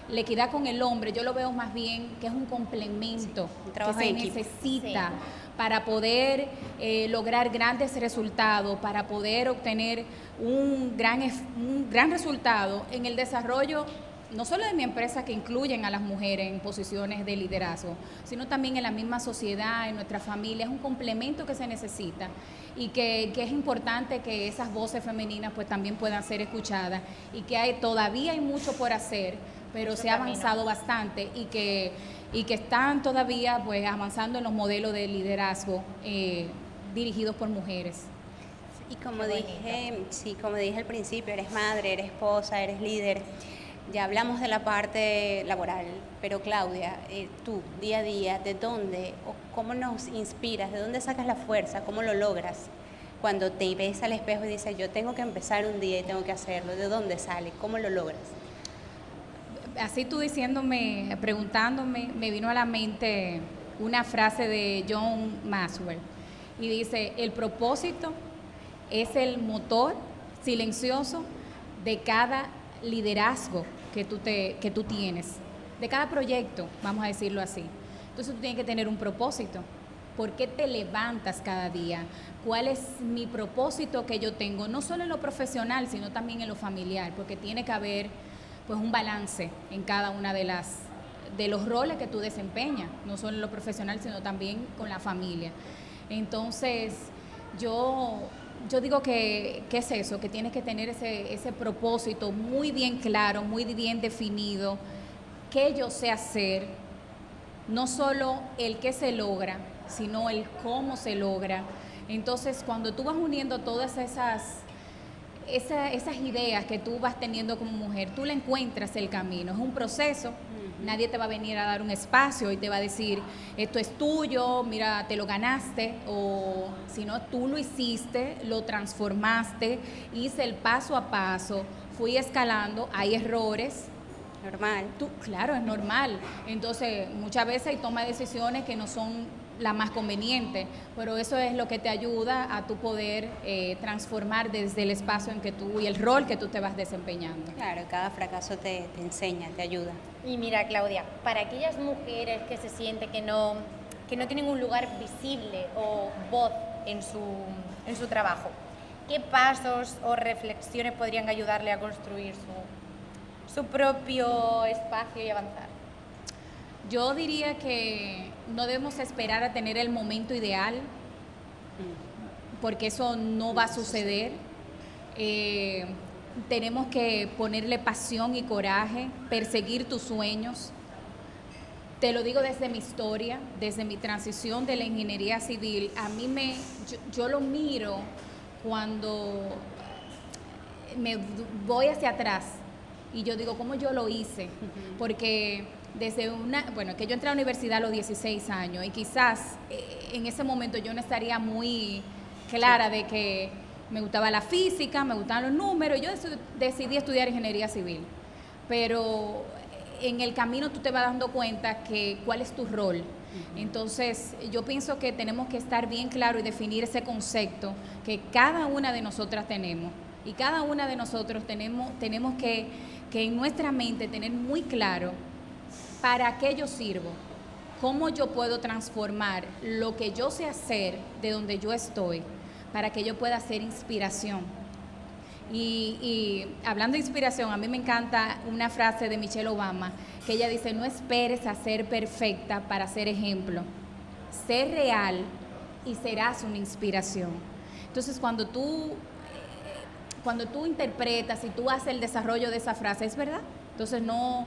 la equidad con el hombre, yo lo veo más bien que es un complemento un trabajo que se en equipo. necesita para poder lograr grandes resultados, para poder obtener un gran resultado en el desarrollo no solo de mi empresa, que incluyen a las mujeres en posiciones de liderazgo, sino también en la misma sociedad, en nuestra familia. Es un complemento que se necesita y que es importante que esas voces femeninas pues también puedan ser escuchadas y que todavía hay mucho por hacer, pero se ha avanzado bastante y que están todavía pues avanzando en los modelos de liderazgo dirigidos por mujeres. Y como dije al principio, eres madre, eres esposa, eres líder. Ya hablamos de la parte laboral, pero Claudia, tú, día a día, ¿de dónde o cómo nos inspiras? ¿De dónde sacas la fuerza? ¿Cómo lo logras? Cuando te ves al espejo y dices, yo tengo que empezar un día y tengo que hacerlo, ¿de dónde sale? ¿Cómo lo logras? Así tú preguntándome, me vino a la mente una frase de John Maxwell y dice, el propósito es el motor silencioso de cada liderazgo que tú tienes, de cada proyecto, vamos a decirlo así. Entonces tú tienes que tener un propósito. ¿Por qué te levantas cada día? ¿Cuál es mi propósito que yo tengo? No solo en lo profesional, sino también en lo familiar, porque tiene que haber pues un balance en cada una de de los roles que tú desempeñas, no solo en lo profesional, sino también con la familia. Entonces, yo digo que es eso, que tienes que tener ese propósito muy bien claro, muy bien definido, qué yo sé hacer, no solo el qué se logra, sino el cómo se logra. Entonces, cuando tú vas uniendo todas esas ideas que tú vas teniendo como mujer, tú le encuentras el camino. Es un proceso. Nadie te va a venir a dar un espacio y te va a decir, esto es tuyo, mira, te lo ganaste, o si no, tú lo hiciste, lo transformaste, hice el paso a paso, fui escalando, hay errores. Normal. Claro, es normal. Entonces, muchas veces hay toma de decisiones que no son la más conveniente, pero eso es lo que te ayuda a tu poder transformar desde el espacio en que tú y el rol que tú te vas desempeñando. Claro, cada fracaso te enseña, te ayuda. Y mira, Claudia, para aquellas mujeres que se sienten que no tienen un lugar visible o voz en su trabajo, ¿qué pasos o reflexiones podrían ayudarle a construir su propio espacio y avanzar? Yo diría que no debemos esperar a tener el momento ideal, porque eso no va a suceder. Tenemos que ponerle pasión y coraje, perseguir tus sueños. Te lo digo desde mi historia, desde mi transición de la ingeniería civil. Yo lo miro cuando me voy hacia atrás y yo digo, ¿cómo yo lo hice? Porque que yo entré a la universidad a los 16 años y quizás en ese momento yo no estaría muy clara de que me gustaba la física, me gustaban los números, y yo decidí estudiar ingeniería civil. Pero en el camino tú te vas dando cuenta cuál es tu rol. Entonces, yo pienso que tenemos que estar bien claro y definir ese concepto que cada una de nosotras tenemos. Y cada una de nosotros tenemos que en nuestra mente tener muy claro para qué yo sirvo, cómo yo puedo transformar lo que yo sé hacer de donde yo estoy para que yo pueda ser inspiración. Y hablando de inspiración, a mí me encanta una frase de Michelle Obama, que ella dice, no esperes a ser perfecta para ser ejemplo. Sé real y serás una inspiración. Entonces, cuando tú interpretas y tú haces el desarrollo de esa frase, es verdad. Entonces, no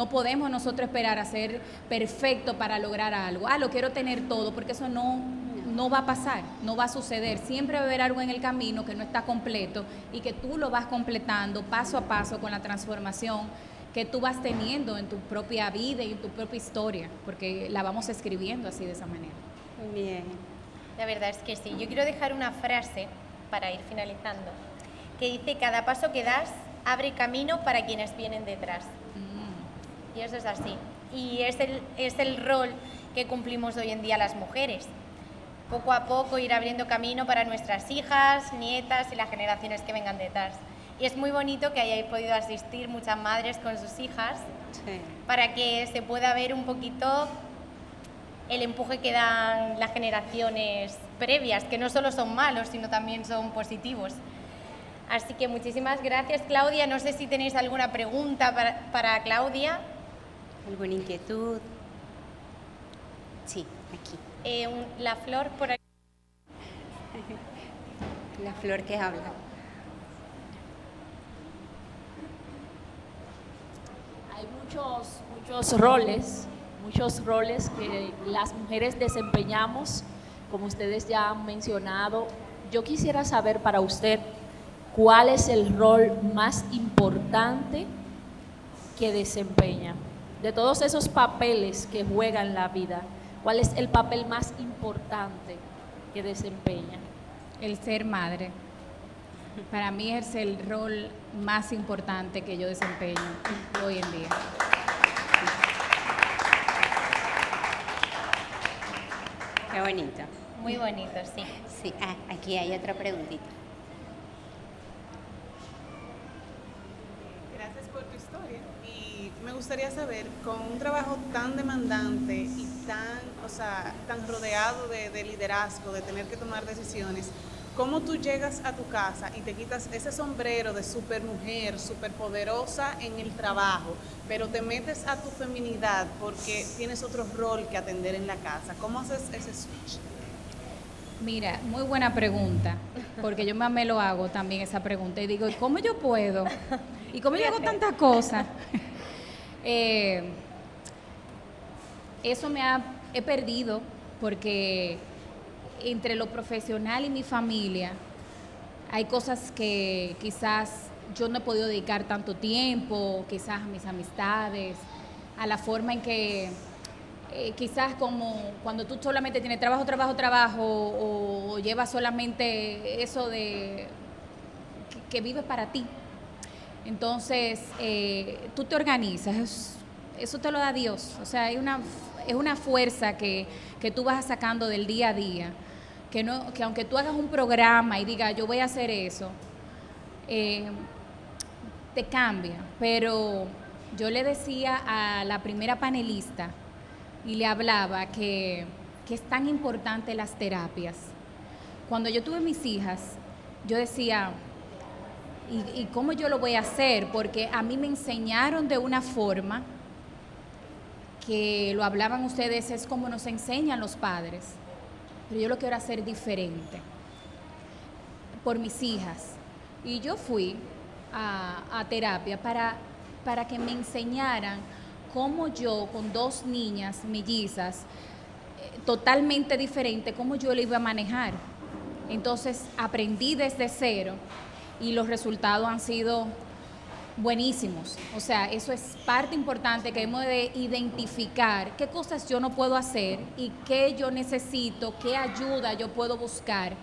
podemos nosotros esperar a ser perfecto para lograr algo. Lo quiero tener todo, porque eso no va a pasar, no va a suceder. Siempre va a haber algo en el camino que no está completo y que tú lo vas completando paso a paso con la transformación que tú vas teniendo en tu propia vida y en tu propia historia, porque la vamos escribiendo así de esa manera. Bien. La verdad es que sí. Yo quiero dejar una frase para ir finalizando, que dice, cada paso que das abre camino para quienes vienen detrás. Y eso es así. Y es el rol que cumplimos hoy en día las mujeres. Poco a poco ir abriendo camino para nuestras hijas, nietas y las generaciones que vengan detrás. Y es muy bonito que hayáis podido asistir muchas madres con sus hijas, sí, para que se pueda ver un poquito el empuje que dan las generaciones previas, que no solo son malos, sino también son positivos. Así que muchísimas gracias, Claudia. No sé si tenéis alguna pregunta para Claudia. ¿Alguna inquietud? Sí, aquí. La flor por aquí. La flor que habla. Hay muchos roles que las mujeres desempeñamos, como ustedes ya han mencionado. Yo quisiera saber para usted, ¿cuál es el rol más importante que desempeña? De todos esos papeles que juega en la vida, ¿cuál es el papel más importante que desempeña? El ser madre. Para mí es el rol más importante que yo desempeño hoy en día. Qué bonito. Muy bonito, sí. Sí, aquí hay otra preguntita. Gracias por tu historia. Y me gustaría saber, con un trabajo tan demandante y tan rodeado de liderazgo, de tener que tomar decisiones, cómo tú llegas a tu casa y te quitas ese sombrero de supermujer, superpoderosa en el trabajo, pero te metes a tu feminidad porque tienes otro rol que atender en la casa. ¿Cómo haces ese switch? Mira, muy buena pregunta, porque yo me lo hago también esa pregunta y digo, ¿y cómo yo puedo? ¿Y cómo yo hago tantas cosas? Eso he perdido porque entre lo profesional y mi familia hay cosas que quizás yo no he podido dedicar tanto tiempo, quizás a mis amistades, a la forma en que quizás como cuando tú solamente tienes trabajo o llevas solamente eso de que vives para ti. Entonces, tú te organizas, eso te lo da Dios. O sea, es una fuerza que tú vas sacando del día a día, que aunque tú hagas un programa y digas, yo voy a hacer eso, te cambia. Pero yo le decía a la primera panelista, y le hablaba que es tan importante las terapias. Cuando yo tuve mis hijas, yo decía, ¿y cómo yo lo voy a hacer? Porque a mí me enseñaron de una forma que lo hablaban ustedes, es como nos enseñan los padres, pero yo lo quiero hacer diferente por mis hijas. Y yo fui a terapia para que me enseñaran cómo yo, con 2 niñas mellizas, totalmente diferentes, cómo yo lo iba a manejar. Entonces aprendí desde cero y los resultados han sido buenísimos. O sea, eso es parte importante, que hemos de identificar qué cosas yo no puedo hacer y qué yo necesito, qué ayuda yo puedo buscar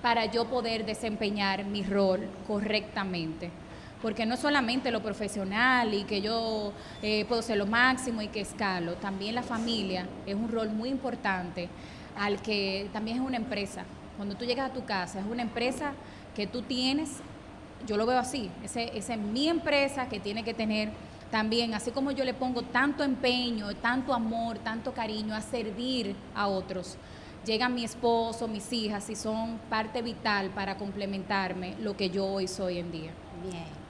para yo poder desempeñar mi rol correctamente. Porque no es solamente lo profesional y que yo puedo ser lo máximo y que escalo, también la familia es un rol muy importante, al que también es una empresa. Cuando tú llegas a tu casa, es una empresa que tú tienes, yo lo veo así, esa es mi empresa que tiene que tener también, así como yo le pongo tanto empeño, tanto amor, tanto cariño a servir a otros, llega mi esposo, mis hijas y son parte vital para complementarme lo que yo hoy soy en día. Bien.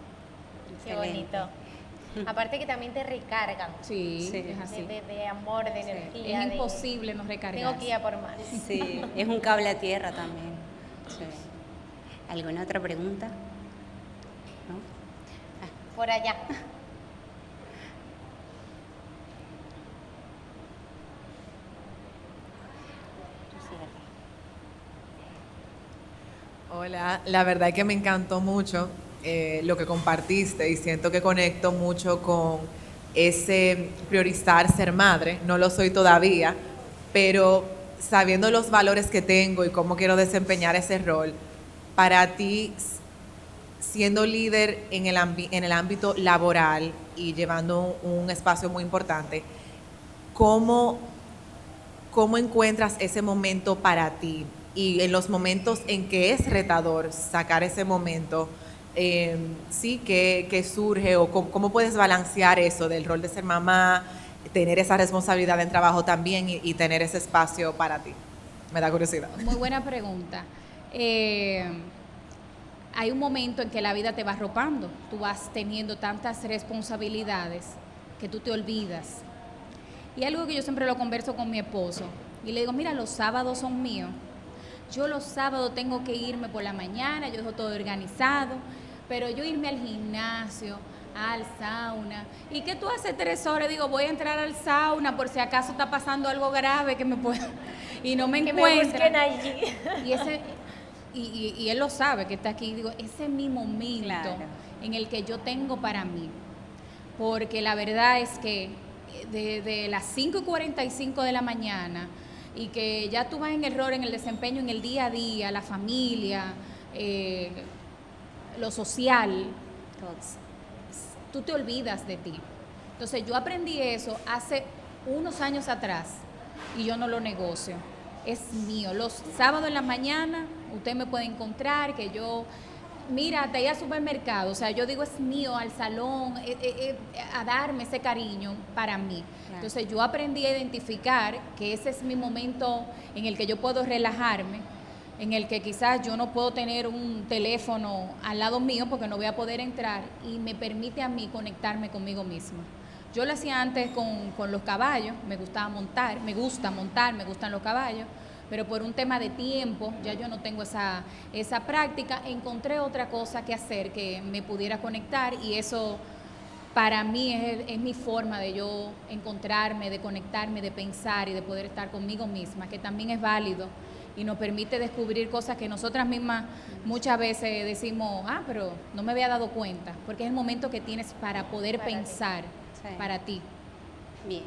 Qué bonito. Aparte que también te recargan. Sí, es así. De amor, de energía. Es imposible no recargar. Tengo que ir a por más. Sí, es un cable a tierra también. Sí. ¿Alguna otra pregunta? ¿No? Por allá. Hola, la verdad es que me encantó mucho lo que compartiste y siento que conecto mucho con ese priorizar ser madre. No lo soy todavía, pero sabiendo los valores que tengo y cómo quiero desempeñar ese rol, para ti, siendo líder en el ámbito laboral y llevando un espacio muy importante, ¿cómo encuentras ese momento para ti? Y en los momentos en que es retador sacar ese momento, que surge o cómo puedes balancear eso del rol de ser mamá, tener esa responsabilidad en trabajo también y tener ese espacio para ti. Me da curiosidad. Muy buena pregunta. Hay un momento en que la vida te va arropando, tú vas teniendo tantas responsabilidades que tú te olvidas. Y algo que yo siempre lo converso con mi esposo y le digo, mira, los sábados son míos. Yo los sábados tengo que irme por la mañana, yo dejo todo organizado, pero yo irme al gimnasio, al sauna. ¿Y qué tú haces 3 horas? Digo, voy a entrar al sauna por si acaso está pasando algo grave que me pueda y no me encuentra. Me allí. Y él lo sabe que está aquí. Digo, ese es mi momento en el que yo tengo para mí. Porque la verdad es que de las 5:45 de la mañana y que ya tú vas en error en el desempeño en el día a día, la familia, lo social, tú te olvidas de ti. Entonces yo aprendí eso hace unos años atrás y yo no lo negocio. Es mío. Los sábados en la mañana usted me puede encontrar que yo, mira, te ir al supermercado, o sea, yo digo es mío, al salón, a darme ese cariño para mí. Claro. Entonces yo aprendí a identificar que ese es mi momento en el que yo puedo relajarme en el que quizás yo no puedo tener un teléfono al lado mío porque no voy a poder entrar, y me permite a mí conectarme conmigo misma. Yo lo hacía antes con los caballos, me gusta montar, me gustan los caballos, pero por un tema de tiempo ya yo no tengo esa práctica. Encontré otra cosa que hacer que me pudiera conectar, y eso para mí es mi forma de yo encontrarme, de conectarme, de pensar y de poder estar conmigo misma, que también es válido y nos permite descubrir cosas que nosotras mismas muchas veces decimos, pero no me había dado cuenta, porque es el momento que tienes para poder pensar para ti. Bien.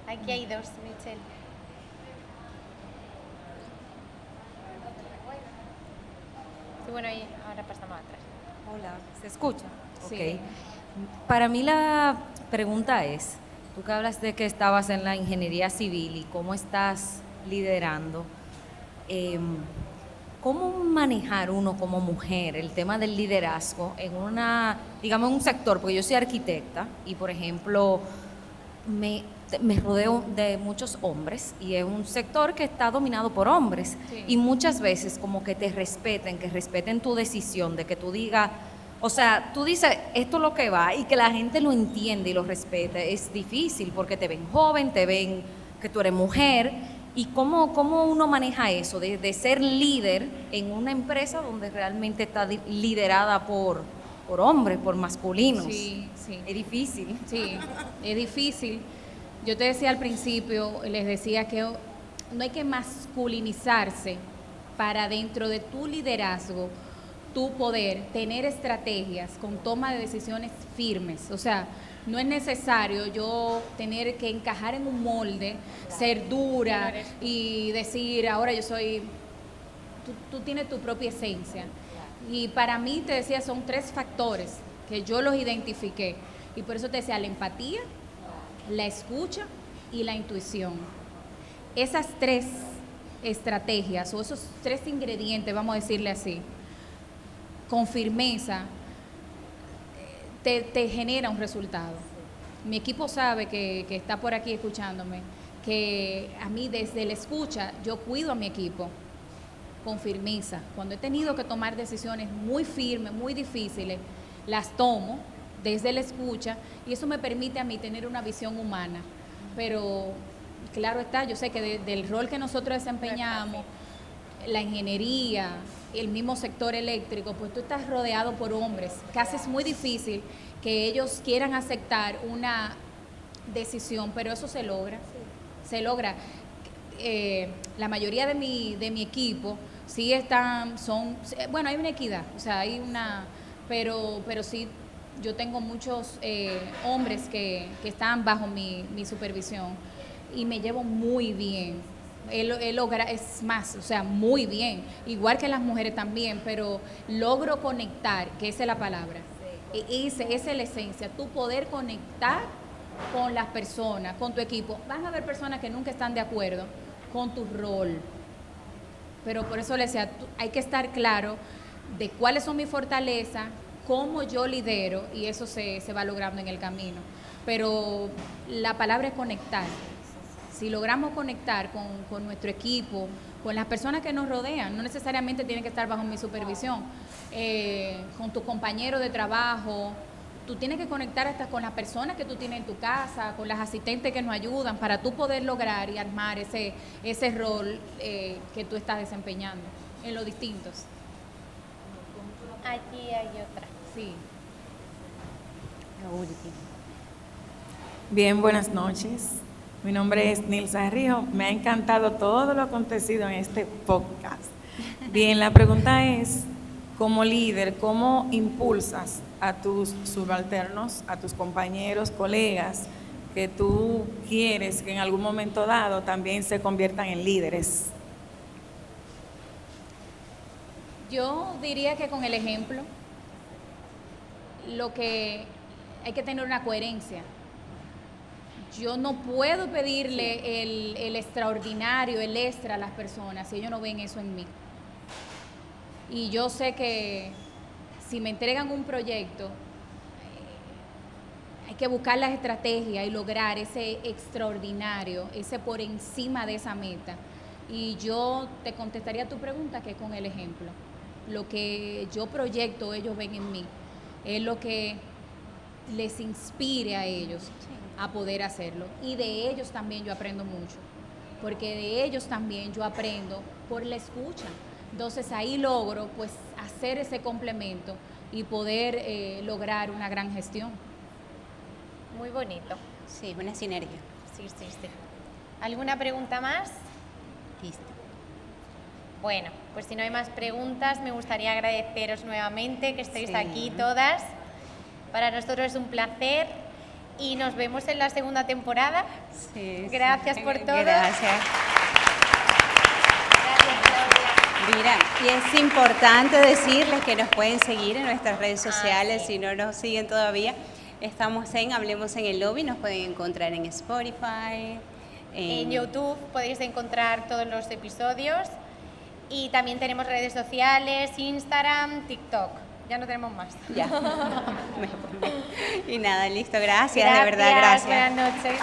Aquí hay dos, Michelle. Sí, bueno, y ahora pasamos atrás. Hola, ¿se escucha? Sí. Ok. Para mí la pregunta es, tú que hablas de que estabas en la ingeniería civil y cómo estás liderando, ¿cómo manejar uno como mujer el tema del liderazgo en digamos, en un sector? Porque yo soy arquitecta y, por ejemplo, me rodeo de muchos hombres y es un sector que está dominado por hombres. Sí. Y muchas veces como que te respeten, que respeten tu decisión, de que tú digas, o sea, tú dices esto es lo que va, y que la gente lo entiende y lo respete. Es difícil porque te ven joven, te ven que tú eres mujer. ¿Y cómo uno maneja eso de ser líder en una empresa donde realmente está liderada por hombres, por masculinos? Sí, sí. Es difícil. Sí, es difícil. Yo te decía al principio, les decía que no hay que masculinizarse para dentro de tu liderazgo, tu poder tener estrategias con toma de decisiones firmes. O sea, no es necesario yo tener que encajar en un molde, ser dura y decir, ahora yo soy... Tú tienes tu propia esencia. Y para mí, te decía, son 3 factores que yo los identifiqué. Y por eso te decía, la empatía, la escucha y la intuición. Esas 3 estrategias o esos 3 ingredientes, vamos a decirle así, con firmeza, te genera un resultado. Mi equipo sabe que está por aquí escuchándome, que a mí desde la escucha yo cuido a mi equipo con firmeza. Cuando he tenido que tomar decisiones muy firmes, muy difíciles, las tomo desde la escucha, y eso me permite a mí tener una visión humana. Pero claro está, yo sé que del rol que nosotros desempeñamos, la ingeniería, el mismo sector eléctrico, pues tú estás rodeado por hombres. Casi es muy difícil que ellos quieran aceptar una decisión, pero eso se logra. Se logra. La mayoría de mi equipo sí bueno, hay una equidad, o sea, hay una, pero sí, yo tengo muchos hombres que están bajo mi supervisión y me llevo muy bien. Él logra, es más, o sea, muy bien, igual que las mujeres también, pero logro conectar, que esa es la palabra, esa es la esencia, tú poder conectar con las personas, con tu equipo. Van a haber personas que nunca están de acuerdo con tu rol, pero por eso les decía, hay que estar claro de cuáles son mis fortalezas, cómo yo lidero, y eso se va logrando en el camino. Pero la palabra es conectar. Si logramos conectar con nuestro equipo, con las personas que nos rodean, no necesariamente tienen que estar bajo mi supervisión, con tus compañeros de trabajo, tú tienes que conectar hasta con las personas que tú tienes en tu casa, con las asistentes que nos ayudan, para tú poder lograr y armar ese rol que tú estás desempeñando en los distintos. Aquí hay otra. Sí. La última. Bien, buenas noches. Mi nombre es Nilsa Rijo. Me ha encantado todo lo acontecido en este podcast. Bien, la pregunta es, como líder, ¿cómo impulsas a tus subalternos, a tus compañeros, colegas, que tú quieres que en algún momento dado también se conviertan en líderes? Yo diría que con el ejemplo, lo que hay que tener una coherencia. Yo no puedo pedirle el extraordinario, el extra a las personas si ellos no ven eso en mí. Y yo sé que si me entregan un proyecto, hay que buscar las estrategias y lograr ese extraordinario, ese por encima de esa meta. Y yo te contestaría tu pregunta que con el ejemplo. Lo que yo proyecto, ellos ven en mí, es lo que les inspire a ellos a poder hacerlo. Y de ellos también yo aprendo mucho, porque de ellos también yo aprendo por la escucha. Entonces ahí logro pues hacer ese complemento y poder lograr una gran gestión. Muy bonito. Sí, una sinergia. Sí. ¿Alguna pregunta más? Listo. Bueno, pues si no hay más preguntas, me gustaría agradeceros nuevamente que estéis Sí. aquí todas. Para nosotros es un placer y nos vemos en la segunda temporada. Sí, Gracias por todo. Gracias. Gracias, Claudia. Mira, y es importante decirles que nos pueden seguir en nuestras redes sociales, si no nos siguen todavía. Estamos en Hablemos en el Lobby, nos pueden encontrar en Spotify. En YouTube podéis encontrar todos los episodios y también tenemos redes sociales, Instagram, TikTok. Ya no tenemos más. Ya. Y nada, listo, gracias, de verdad, gracias. Buenas noches.